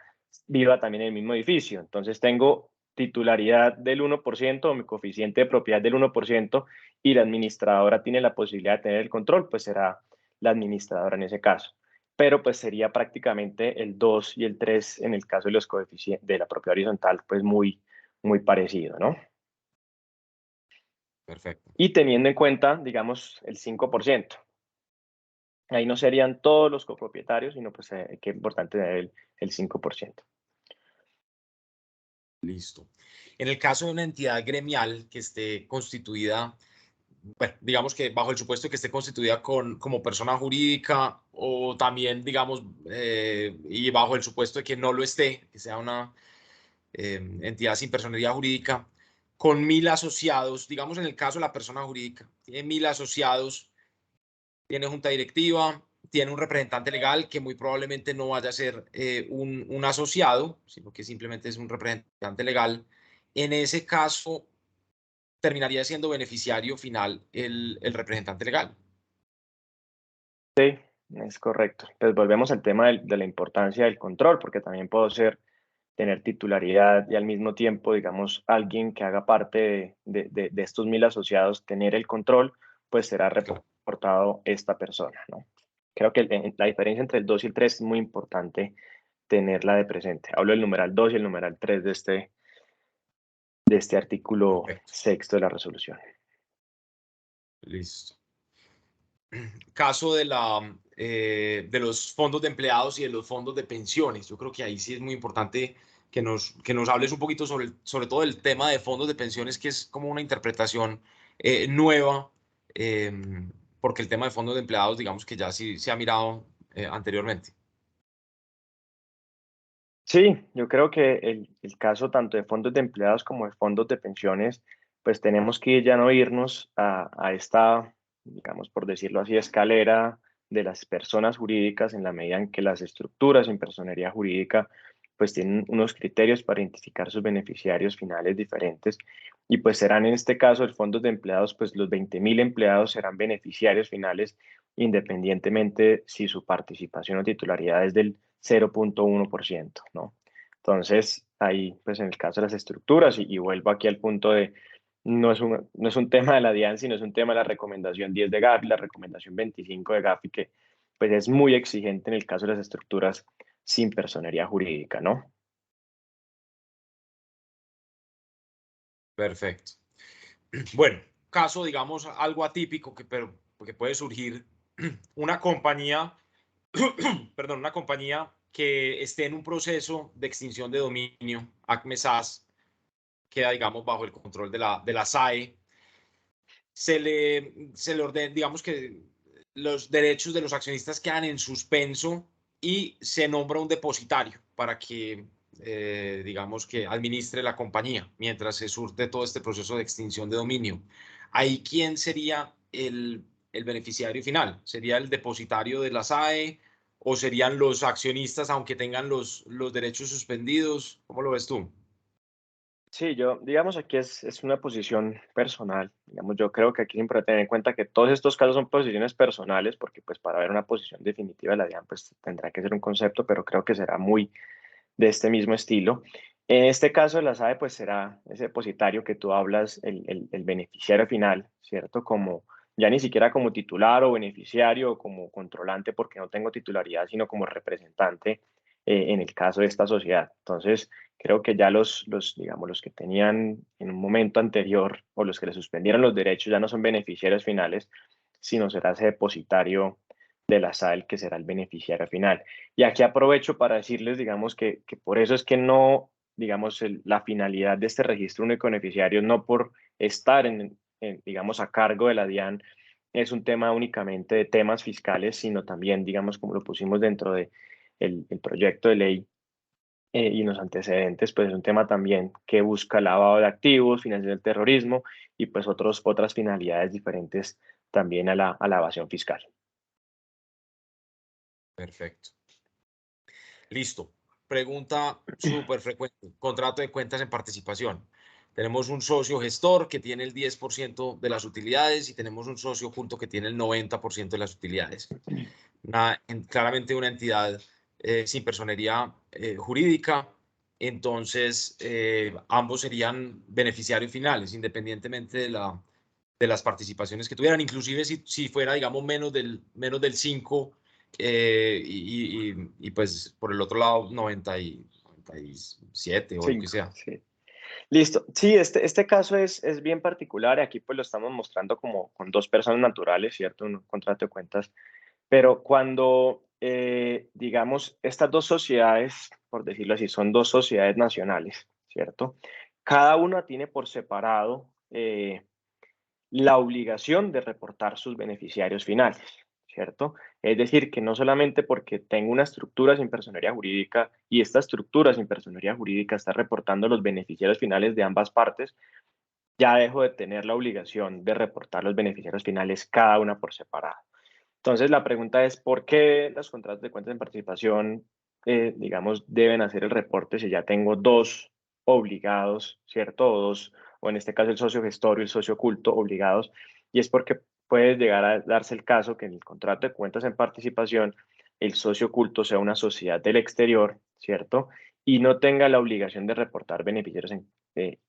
viva también en el mismo edificio. Entonces tengo titularidad del 1% o mi coeficiente de propiedad del 1% y la administradora tiene la posibilidad de tener el control, pues será la administradora en ese caso. Pero pues sería prácticamente el 2 y el 3 en el caso de los coeficientes de la propiedad horizontal, pues muy parecido, ¿no? Perfecto. Y teniendo en cuenta, digamos, el 5%. Ahí no serían todos los copropietarios, sino pues qué importante tener el 5%. Listo. En el caso de una entidad gremial que esté constituida, bueno, digamos que bajo el supuesto de que esté constituida como persona jurídica o también, digamos, y bajo el supuesto de que no lo esté, que sea una entidad sin personería jurídica, con 1000 asociados, digamos en el caso de la persona jurídica, tiene 1000 asociados, tiene junta directiva, tiene un representante legal que muy probablemente no vaya a ser un asociado, sino que simplemente es un representante legal. En ese caso, terminaría siendo beneficiario final el representante legal. Sí, es correcto. Pues volvemos al tema de la importancia del control, porque también puedo tener titularidad y al mismo tiempo, digamos, alguien que haga parte de estos 1000 asociados, tener el control, pues será reportado esta persona, ¿no? Creo que la diferencia entre el 2 y el 3 es muy importante tenerla de presente. Hablo del numeral 2 y el numeral 3 de este artículo Perfecto. sexto de la resolución. Listo. Caso de de los fondos de empleados y de los fondos de pensiones. Yo creo que ahí sí es muy importante que nos hables un poquito sobre todo el tema de fondos de pensiones, que es como una interpretación nueva, porque el tema de fondos de empleados, digamos que ya sí se ha mirado anteriormente. Sí, yo creo que el caso tanto de fondos de empleados como de fondos de pensiones, pues tenemos que ya no irnos a esta, digamos, por decirlo así, escalera de las personas jurídicas en la medida en que las estructuras en personería jurídica pues tienen unos criterios para identificar sus beneficiarios finales diferentes y pues serán en este caso el fondos de empleados, pues los 20.000 empleados serán beneficiarios finales independientemente si su participación o titularidad es del 0,1%, ¿no? Entonces, ahí, pues en el caso de las estructuras, y vuelvo aquí al punto de, no es un tema de la DIAN, sino es un tema de la recomendación 10 de Gafi, la recomendación 25 de Gafi, que pues es muy exigente en el caso de las estructuras sin personería jurídica, ¿no? Perfecto. Bueno, caso, digamos, algo atípico pero que puede surgir, una compañía, perdón, una compañía que esté en un proceso de extinción de dominio, Acme SAS, queda, digamos, bajo el control de la SAE, se le ordena, digamos que los derechos de los accionistas quedan en suspenso y se nombra un depositario para que, digamos, que administre la compañía mientras se surte todo este proceso de extinción de dominio. Ahí, ¿quién sería el beneficiario final? ¿Sería el depositario de la SAE o serían los accionistas aunque tengan los derechos suspendidos? ¿Cómo lo ves tú? Sí, yo, digamos, aquí es una posición personal. Digamos, yo creo que aquí es importante tener en cuenta que todos estos casos son posiciones personales, porque pues para ver una posición definitiva de la DIAN, pues tendrá que ser un concepto, pero creo que será muy de este mismo estilo. En este caso, la SAE, pues será ese depositario que tú hablas, el beneficiario final, ¿cierto? Como ya ni siquiera como titular o beneficiario o como controlante, porque no tengo titularidad, sino como representante en el caso de esta sociedad. Entonces, creo que ya digamos, los que tenían en un momento anterior o los que le suspendieron los derechos ya no son beneficiarios finales, sino será ese depositario de la SAE que será el beneficiario final. Y aquí aprovecho para decirles, digamos, que por eso es que no, digamos, la finalidad de este registro único de beneficiarios, no por estar digamos, a cargo de la DIAN, es un tema únicamente de temas fiscales, sino también, digamos, como lo pusimos dentro de el proyecto de ley y los antecedentes, pues es un tema también que busca lavado de activos, financiación del terrorismo y pues otras finalidades diferentes también a la evasión fiscal. Perfecto. Listo. Pregunta súper frecuente. Contrato de cuentas en participación. Tenemos un socio gestor que tiene el 10% de las utilidades y tenemos un socio junto que tiene el 90% de las utilidades. Claramente una entidad sin personería jurídica. Entonces, ambos serían beneficiarios finales, independientemente de las participaciones que tuvieran. Inclusive si fuera, digamos, menos del 5 y pues por el otro lado 97 o lo que 5, sea. sí. Listo. Sí, este caso es bien particular y aquí pues lo estamos mostrando como con dos personas naturales, ¿cierto? Un contrato de cuentas. Pero cuando, digamos, estas dos sociedades, por decirlo así, son dos sociedades nacionales, ¿cierto? Cada una tiene por separado la obligación de reportar sus beneficiarios finales, ¿cierto? Es decir, que no solamente porque tengo una estructura sin personería jurídica y esta estructura sin personería jurídica está reportando los beneficiarios finales de ambas partes, ya dejo de tener la obligación de reportar los beneficiarios finales cada una por separado. Entonces, la pregunta es, ¿por qué los contratos de cuentas en participación, digamos, deben hacer el reporte si ya tengo dos obligados, ¿cierto? O en este caso el socio gestor y el socio oculto obligados, y es porque puede llegar a darse el caso que en el contrato de cuentas en participación el socio oculto sea una sociedad del exterior, ¿cierto? Y no tenga la obligación de reportar beneficiarios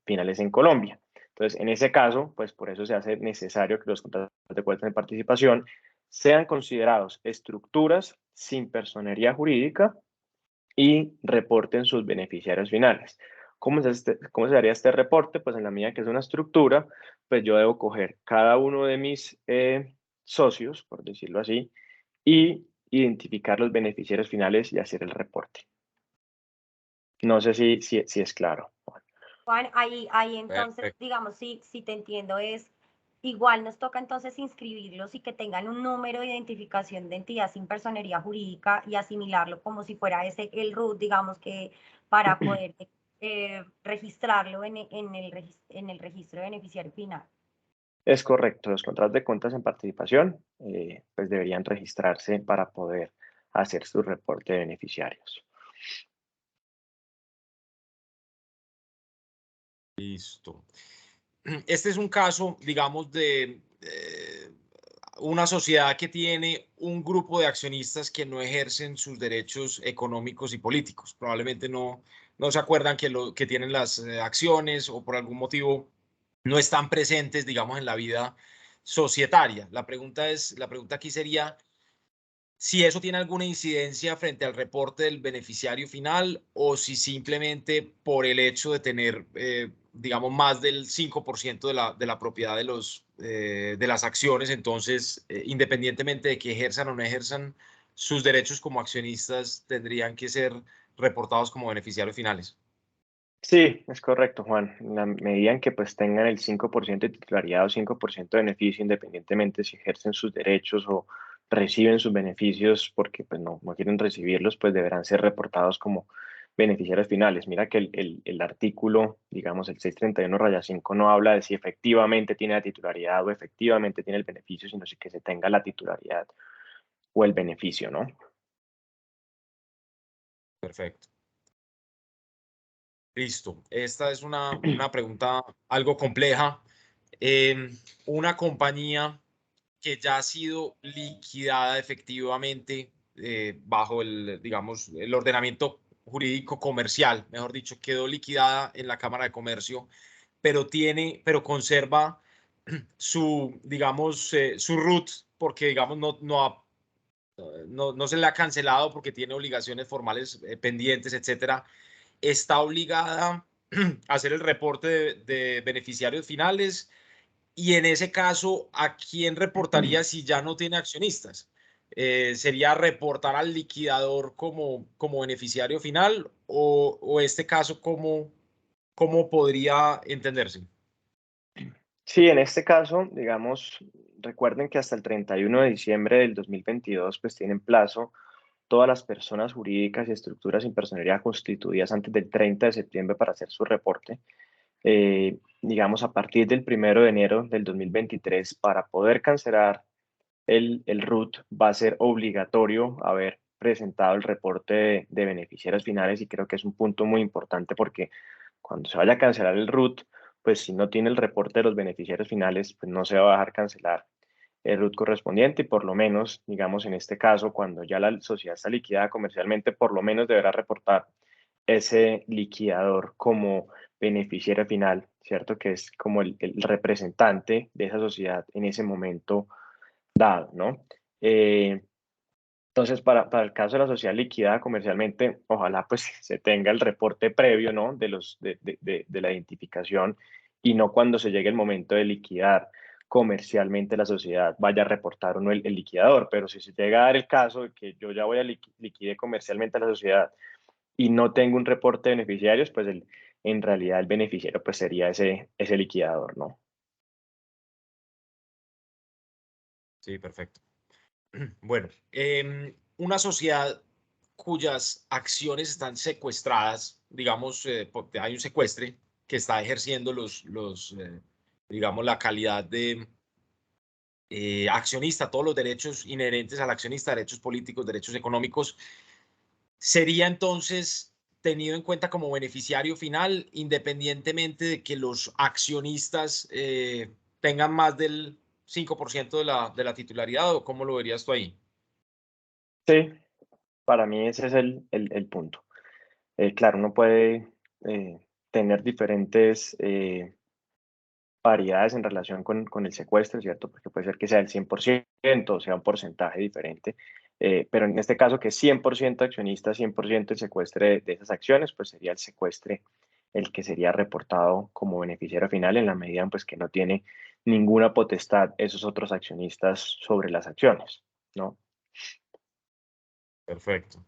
finales en Colombia. Entonces, en ese caso, pues por eso se hace necesario que los contratos de cuentas en participación sean considerados estructuras sin personería jurídica y reporten sus beneficiarios finales. ¿Cómo se haría este reporte? Pues en la medida que es una estructura, pues yo debo coger cada uno de mis socios, por decirlo así, y identificar los beneficiarios finales y hacer el reporte. No sé si es claro. Juan, ahí entonces, Perfecto. digamos, si te entiendo, es igual nos toca entonces inscribirlos y que tengan un número de identificación de entidad sin personería jurídica y asimilarlo como si fuera el RUT, digamos que para poder registrarlo en el registro de beneficiario final. Es correcto, los contratos de cuentas en participación pues deberían registrarse para poder hacer su reporte de beneficiarios. Listo. Este es un caso, digamos, de una sociedad que tiene un grupo de accionistas que no ejercen sus derechos económicos y políticos. Probablemente no se acuerdan que tienen las acciones o por algún motivo no están presentes, digamos, en la vida societaria. La pregunta aquí sería si eso tiene alguna incidencia frente al reporte del beneficiario final o si simplemente por el hecho de tener digamos, más del 5% de la propiedad de las acciones. Entonces, independientemente de que ejerzan o no ejerzan sus derechos como accionistas, tendrían que ser reportados como beneficiarios finales. Sí, es correcto, Juan. En la medida en que pues tengan el 5% de titularidad o 5% de beneficio, independientemente si ejercen sus derechos o reciben sus beneficios porque pues no quieren recibirlos, pues deberán ser reportados como beneficiarios finales. Mira que el artículo, digamos, el 631-5 no habla de si efectivamente tiene la titularidad o efectivamente tiene el beneficio, sino si que se tenga la titularidad o el beneficio, ¿no? Perfecto. Listo. Esta es una pregunta algo compleja. Una compañía que ya ha sido liquidada efectivamente bajo digamos, el ordenamiento jurídico comercial, mejor dicho, quedó liquidada en la Cámara de Comercio, pero conserva digamos, su RUT, porque, digamos, no se le ha cancelado porque tiene obligaciones formales pendientes, etcétera. Está obligada a hacer el reporte de beneficiarios finales. Y en ese caso, ¿a quién reportaría si ya no tiene accionistas? ¿Sería reportar al liquidador como beneficiario final o este caso cómo podría entenderse? Sí, en este caso, digamos, recuerden que hasta el 31 de diciembre del 2022, pues tienen plazo todas las personas jurídicas y estructuras sin personería constituidas antes del 30 de septiembre para hacer su reporte. Digamos, a partir del 1 de enero del 2023, para poder cancelar el RUT, va a ser obligatorio haber presentado el reporte de beneficiarios finales y creo que es un punto muy importante porque cuando se vaya a cancelar el RUT, pues si no tiene el reporte de los beneficiarios finales, pues no se va a dejar cancelar el RUT correspondiente y por lo menos, digamos en este caso, cuando ya la sociedad está liquidada comercialmente, por lo menos deberá reportar ese liquidador como beneficiario final, ¿cierto? Que es como el representante de esa sociedad en ese momento dado, ¿no? Entonces, para el caso de la sociedad liquidada comercialmente, ojalá pues se tenga el reporte previo, ¿no? De la identificación y no cuando se llegue el momento de liquidar comercialmente la sociedad vaya a reportar o no el liquidador. Pero si se llega a dar el caso de que yo ya voy a liquide comercialmente a la sociedad y no tengo un reporte de beneficiarios, pues en realidad el beneficiario pues sería ese liquidador, ¿no? Sí, perfecto. Bueno, una sociedad cuyas acciones están secuestradas, digamos, hay un secuestre que está ejerciendo digamos, la calidad de accionista, todos los derechos inherentes al accionista, derechos políticos, derechos económicos, sería entonces tenido en cuenta como beneficiario final, independientemente de que los accionistas tengan más del 5% de la titularidad, ¿o cómo lo verías tú ahí? Sí, para mí ese es el punto. Claro, uno puede tener diferentes variedades en relación con el secuestro, ¿cierto? Porque puede ser que sea el 100% o sea un porcentaje diferente, pero en este caso que es 100% accionista, 100% el secuestre de esas acciones, pues sería el secuestre el que sería reportado como beneficiario final en la medida en pues, que no tiene ninguna potestad esos otros accionistas sobre las acciones, ¿no? Perfecto.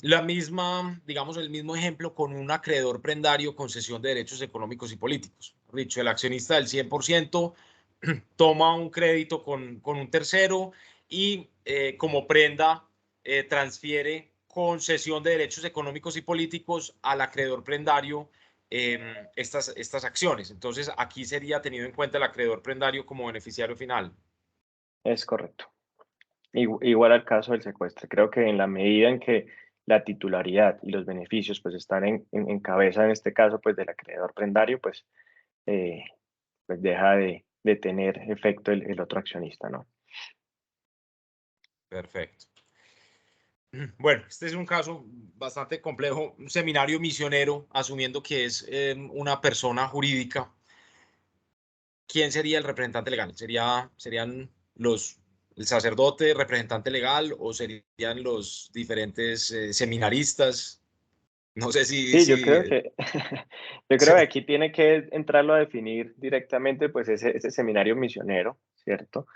La misma, digamos, el mismo ejemplo con un acreedor prendario con cesión de derechos económicos y políticos. Dicho, el accionista del 100% toma un crédito con un tercero y como prenda transfiere con cesión de derechos económicos y políticos al acreedor prendario estas acciones. Entonces, aquí sería tenido en cuenta el acreedor prendario como beneficiario final. Es correcto. Igual al caso del secuestro. Creo que en la medida en que la titularidad y los beneficios pues están en cabeza, en este caso, pues del acreedor prendario, eh, pues deja de tener efecto el otro accionista, ¿no? Perfecto. Bueno, este es un caso bastante complejo, un seminario misionero, asumiendo que es una persona jurídica. ¿Quién sería el representante legal? ¿Serían el sacerdote representante legal o serían los diferentes seminaristas? No sé si... Sí, yo si creo que, yo creo que aquí tiene que entrarlo a definir directamente pues ese seminario misionero, ¿cierto?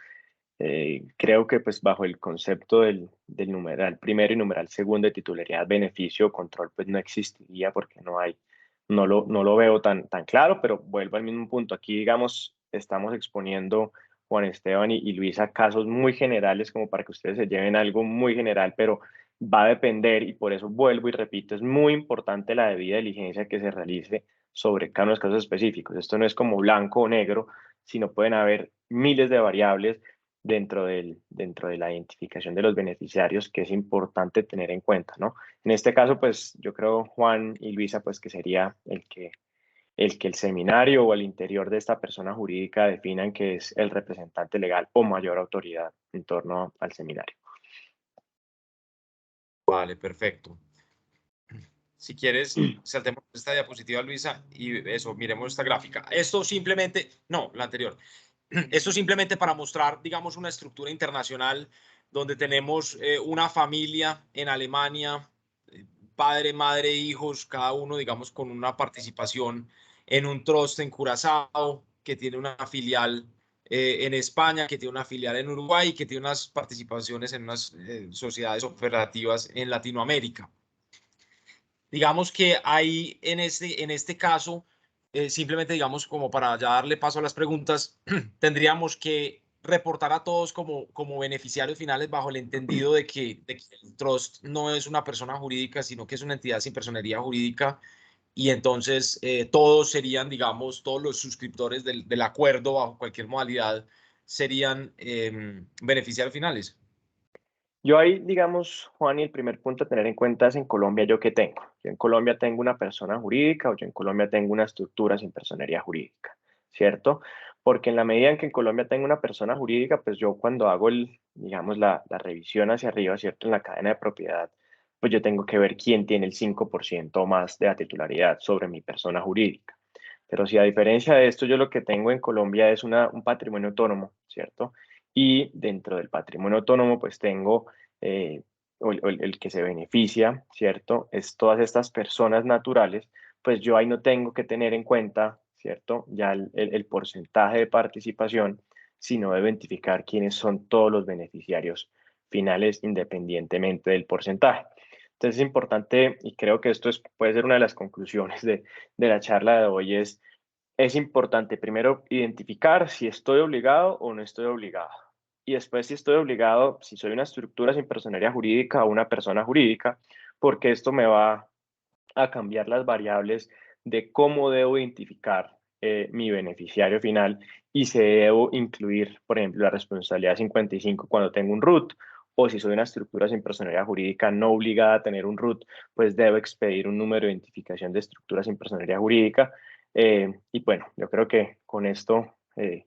Creo que pues bajo el concepto del numeral primero y numeral segundo de titularidad, beneficio, control, pues no existiría porque no lo veo tan claro, pero vuelvo al mismo punto. Aquí, digamos, estamos exponiendo, Juan Esteban y Luisa, casos muy generales como para que ustedes se lleven algo muy general, pero va a depender y por eso vuelvo y repito, es muy importante la debida diligencia que se realice sobre cada uno de los casos específicos. Esto no es como blanco o negro, sino pueden haber miles de variables dentro de la identificación de los beneficiarios que es importante tener en cuenta, ¿no? En este caso, pues yo creo, Juan y Luisa, pues que sería el que el seminario o el interior de esta persona jurídica definan que es el representante legal o mayor autoridad en torno al seminario. Vale, perfecto. Si quieres, saltemos esta diapositiva, Luisa, y eso, miremos esta gráfica. Esto simplemente, no, la anterior. Esto simplemente para mostrar, digamos, una estructura internacional donde tenemos una familia en Alemania, padre, madre, hijos, cada uno, digamos, con una participación en un trust en Curazao, que tiene una filial en España, que tiene una filial en Uruguay, que tiene unas participaciones en unas sociedades operativas en Latinoamérica. Digamos que hay en este caso, simplemente digamos como para ya darle paso a las preguntas, tendríamos que reportar a todos como beneficiarios finales bajo el entendido de que el trust no es una persona jurídica, sino que es una entidad sin personería jurídica y entonces todos serían, digamos, todos los suscriptores del acuerdo bajo cualquier modalidad serían beneficiarios finales. Yo ahí, digamos, Juan, y el primer punto a tener en cuenta es en Colombia, ¿yo qué tengo? Yo en Colombia tengo una persona jurídica o yo en Colombia tengo una estructura sin personería jurídica, ¿cierto? Porque en la medida en que en Colombia tengo una persona jurídica, pues yo cuando hago digamos, la revisión hacia arriba, ¿cierto? En la cadena de propiedad, pues yo tengo que ver quién tiene el 5% o más de la titularidad sobre mi persona jurídica. Pero si a diferencia de esto, yo lo que tengo en Colombia es un patrimonio autónomo, ¿cierto? Y dentro del patrimonio autónomo, pues tengo o el que se beneficia, ¿cierto? Es todas estas personas naturales, pues yo ahí no tengo que tener en cuenta, ¿cierto? Ya el porcentaje de participación, sino de identificar quiénes son todos los beneficiarios finales independientemente del porcentaje. Entonces es importante, y creo que esto puede ser una de las conclusiones de la charla de hoy, es importante primero identificar si estoy obligado o no estoy obligado. Y después si estoy obligado, si soy una estructura sin personería jurídica o una persona jurídica, porque esto me va a cambiar las variables de cómo debo identificar mi beneficiario final y si debo incluir, por ejemplo, la responsabilidad 55 cuando tengo un RUT, o si soy una estructura sin personería jurídica no obligada a tener un RUT, pues debo expedir un número de identificación de estructura sin personería jurídica. Y bueno, yo creo que con esto,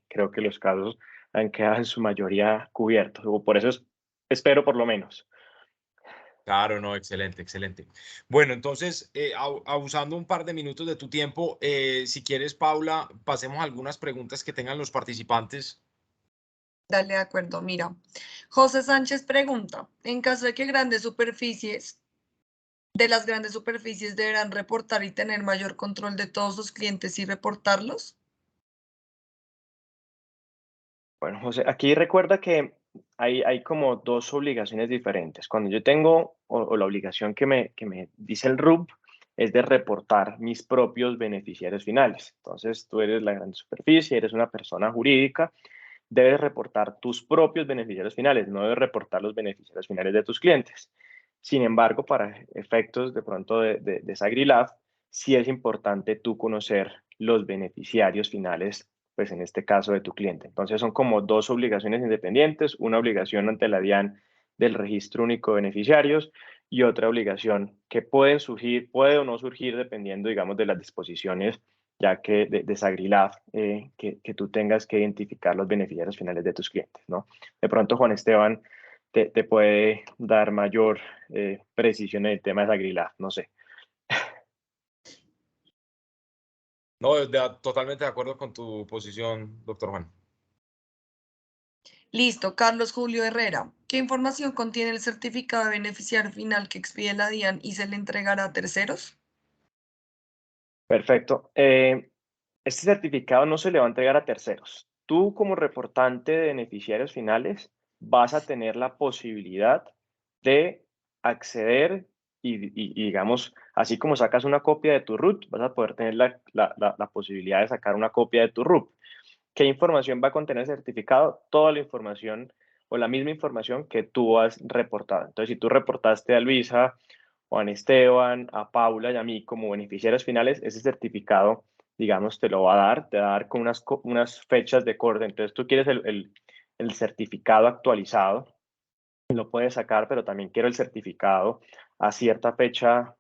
creo que los casos han quedado en su mayoría cubiertos, o por eso espero por lo menos. Claro, no, excelente, excelente. Bueno, entonces, abusando un par de minutos de tu tiempo, si quieres, Paula, pasemos a algunas preguntas que tengan los participantes. Dale, de acuerdo. Mira, José Sánchez pregunta, en caso de que las grandes superficies deberán reportar y tener mayor control de todos sus clientes y reportarlos. Bueno, José, aquí recuerda que hay como dos obligaciones diferentes. Cuando yo tengo, o la obligación que me dice el RUB, es de reportar mis propios beneficiarios finales. Entonces, tú eres la gran superficie, eres una persona jurídica, debes reportar tus propios beneficiarios finales, no debes reportar los beneficiarios finales de tus clientes. Sin embargo, para efectos de pronto de SagriLab, sí es importante tú conocer los beneficiarios finales, pues en este caso de tu cliente. Entonces son como dos obligaciones independientes, una obligación ante la DIAN del registro único de beneficiarios y otra obligación que puede o no surgir dependiendo, digamos, de las disposiciones ya que de SagriLab, que tú tengas que identificar los beneficiarios finales de tus clientes, ¿no? De pronto, Juan Esteban te puede dar mayor precisión en el tema de SagriLab, no sé. No, totalmente de acuerdo con tu posición, doctor Juan. Listo, Carlos Julio Herrera. ¿Qué información contiene el certificado de beneficiario final que expide la DIAN y se le entregará a terceros? Perfecto. Este certificado no se le va a entregar a terceros. Tú como reportante de beneficiarios finales vas a tener la posibilidad de acceder y digamos, así como sacas una copia de tu RUT, vas a poder tener la posibilidad de sacar una copia de tu RUT. ¿Qué información va a contener el certificado? Toda la información o la misma información que tú has reportado. Entonces, si tú reportaste a Luisa, Juan Esteban, a Paula y a mí como beneficiarios finales, ese certificado, digamos, te lo va a dar, te va a dar con unas fechas de corte. Entonces, tú quieres el certificado actualizado, lo puedes sacar, pero también quiero el certificado a cierta fecha,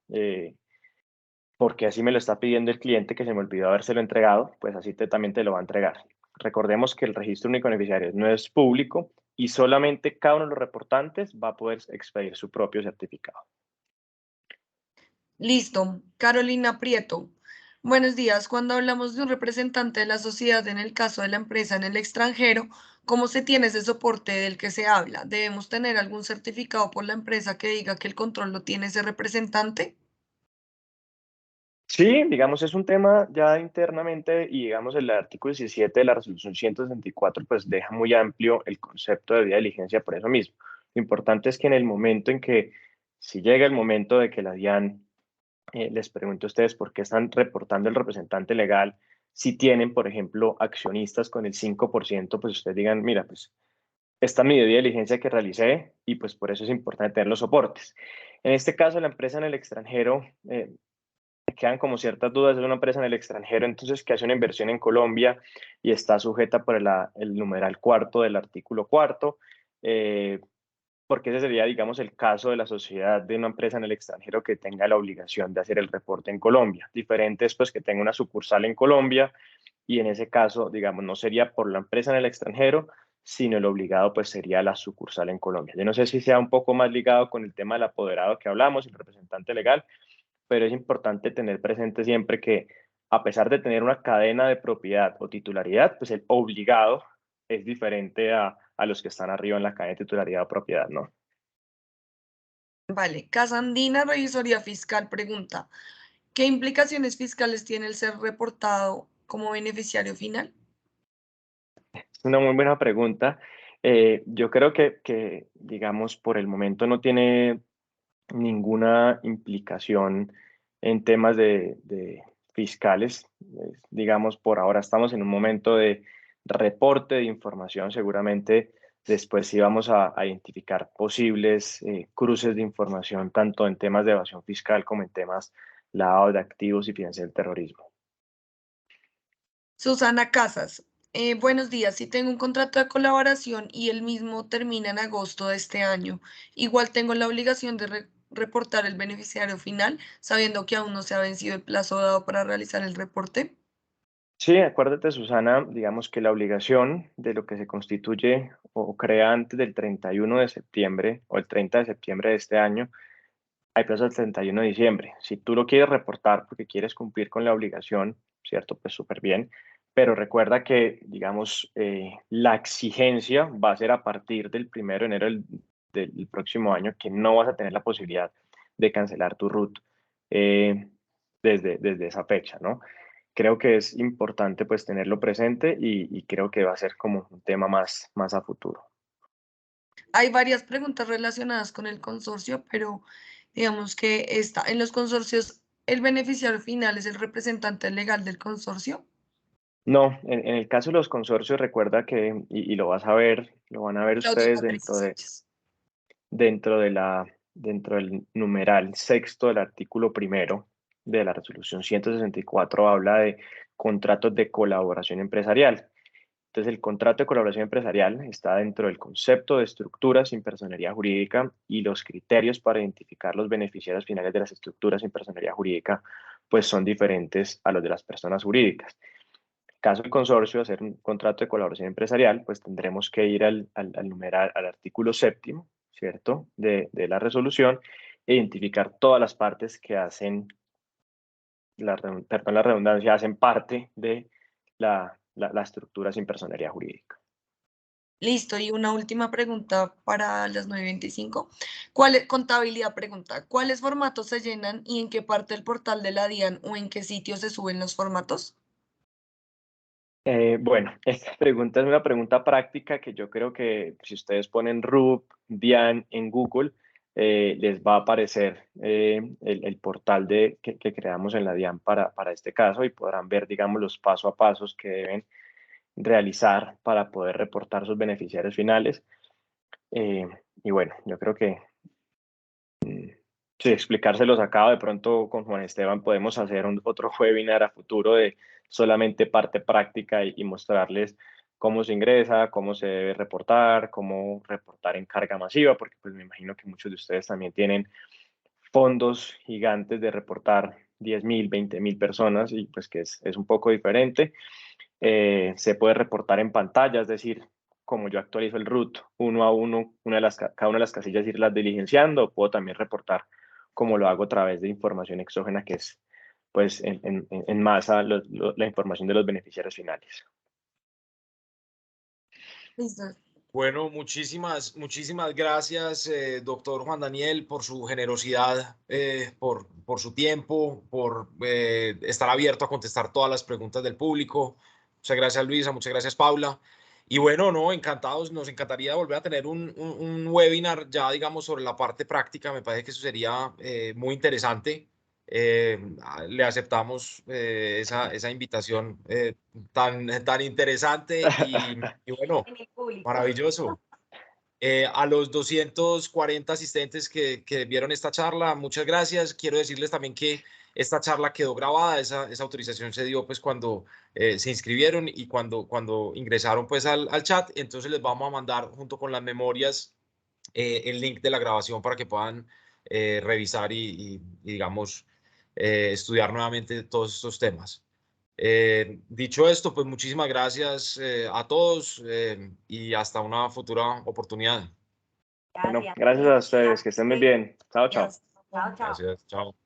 porque así me lo está pidiendo el cliente que se me olvidó habérselo entregado, pues así también te lo va a entregar. Recordemos que el registro único de beneficiarios no es público y solamente cada uno de los reportantes va a poder expedir su propio certificado. Listo. Carolina Prieto. Buenos días. Cuando hablamos de un representante de la sociedad, en el caso de la empresa en el extranjero, ¿cómo se tiene ese soporte del que se habla? ¿Debemos tener algún certificado por la empresa que diga que el control lo tiene ese representante? Sí, digamos, es un tema ya internamente y digamos el artículo 17 de la resolución 164 pues deja muy amplio el concepto de debida diligencia por eso mismo. Lo importante es que en el momento en que, si llega el momento de que la DIAN les pregunto a ustedes por qué están reportando el representante legal, si tienen, por ejemplo, accionistas con el 5%, pues ustedes digan, mira, pues esta es mi debida diligencia que realicé y pues por eso es importante tener los soportes. En este caso, la empresa en el extranjero, quedan como ciertas dudas, es una empresa en el extranjero, entonces que hace una inversión en Colombia y está sujeta por el numeral cuarto del artículo cuarto, porque ese sería, digamos, el caso de la sociedad de una empresa en el extranjero que tenga la obligación de hacer el reporte en Colombia. Diferente es pues que tenga una sucursal en Colombia y en ese caso, digamos, no sería por la empresa en el extranjero, sino el obligado pues sería la sucursal en Colombia. Yo no sé si sea un poco más ligado con el tema del apoderado que hablamos, el representante legal, pero es importante tener presente siempre que a pesar de tener una cadena de propiedad o titularidad, pues el obligado es diferente a los que están arriba en la cadena de titularidad o propiedad, ¿no? Vale. Casandina, Revisoría Fiscal, pregunta, ¿qué implicaciones fiscales tiene el ser reportado como beneficiario final? Es una muy buena pregunta. Yo creo digamos, por el momento no tiene ninguna implicación en temas de fiscales. Digamos, por ahora estamos en un momento de reporte de información. Seguramente después sí vamos a identificar posibles cruces de información, tanto en temas de evasión fiscal como en temas lavado de activos y financiación del terrorismo. Susana Casas, buenos días. Si tengo un contrato de colaboración y el mismo termina en agosto de este año, igual tengo la obligación de reportar el beneficiario final, sabiendo que aún no se ha vencido el plazo dado para realizar el reporte. Sí, acuérdate, Susana, digamos que la obligación de lo que se constituye o crea antes del 31 de septiembre o el 30 de septiembre de este año, hay plazo del 31 de diciembre. Si tú lo quieres reportar porque quieres cumplir con la obligación, ¿cierto? Pues súper bien. Pero recuerda que, digamos, la exigencia va a ser a partir del 1 de enero del próximo año, que no vas a tener la posibilidad de cancelar tu RUT desde esa fecha, ¿no? Creo que es importante pues tenerlo presente y creo que va a ser como un tema más a futuro. Hay varias preguntas relacionadas con el consorcio, pero digamos que en los consorcios, el beneficiario final es el representante legal del consorcio. No, en el caso de los consorcios, recuerda que, y lo vas a ver, lo van a ver Claudita ustedes Teresa Sánchez. dentro de dentro del numeral sexto del artículo primero de la resolución 164, habla de contratos de colaboración empresarial. Entonces, el contrato de colaboración empresarial está dentro del concepto de estructuras sin personería jurídica y los criterios para identificar los beneficiarios finales de las estructuras sin personería jurídica, pues son diferentes a los de las personas jurídicas. En caso del consorcio, hacer un contrato de colaboración empresarial, pues tendremos que ir al artículo séptimo, ¿cierto?, de la resolución e identificar todas las partes que hacen, perdón, la redundancia, hacen parte de la estructura sin personería jurídica. Listo, y una última pregunta para las 9:25. Contabilidad pregunta, ¿cuáles formatos se llenan y en qué parte del portal de la DIAN o en qué sitio se suben los formatos? Bueno, esta pregunta es una pregunta práctica que yo creo que si ustedes ponen RUP, DIAN en Google, les va a aparecer el portal que creamos en la DIAN para este caso y podrán ver, digamos, los paso a pasos que deben realizar para poder reportar sus beneficiarios finales. Y bueno, yo creo que sí, explicárselos acá, de pronto con Juan Esteban podemos hacer otro webinar a futuro de solamente parte práctica y mostrarles cómo se ingresa, cómo se debe reportar, cómo reportar en carga masiva, porque pues me imagino que muchos de ustedes también tienen fondos gigantes de reportar 10.000, 20.000 personas y pues que es un poco diferente. Se puede reportar en pantalla, es decir, como yo actualizo el root uno a uno, cada una de las casillas irlas diligenciando, puedo también reportar como lo hago a través de información exógena, que es pues en masa la información de los beneficiarios finales. Listo. Bueno, muchísimas gracias, doctor Juan Daniel, por su generosidad, por su tiempo, por estar abierto a contestar todas las preguntas del público. Muchas gracias, Luisa, muchas gracias, Paula. Y bueno, no, encantados, nos encantaría volver a tener un webinar ya, digamos, sobre la parte práctica. Me parece que eso sería muy interesante. Le aceptamos esa invitación tan interesante y bueno, En el público. maravilloso. A los 240 asistentes que vieron esta charla, muchas gracias. Quiero decirles también que esta charla quedó grabada, esa autorización se dio pues cuando se inscribieron y cuando ingresaron pues al chat. Entonces les vamos a mandar junto con las memorias el link de la grabación para que puedan revisar y digamos estudiar nuevamente todos estos temas. Dicho esto, pues muchísimas gracias a todos y hasta una futura oportunidad. Bueno, Gracias. gracias a ustedes, que estén muy bien. Chao, chao. Gracias. Chao, chao. Gracias, chao.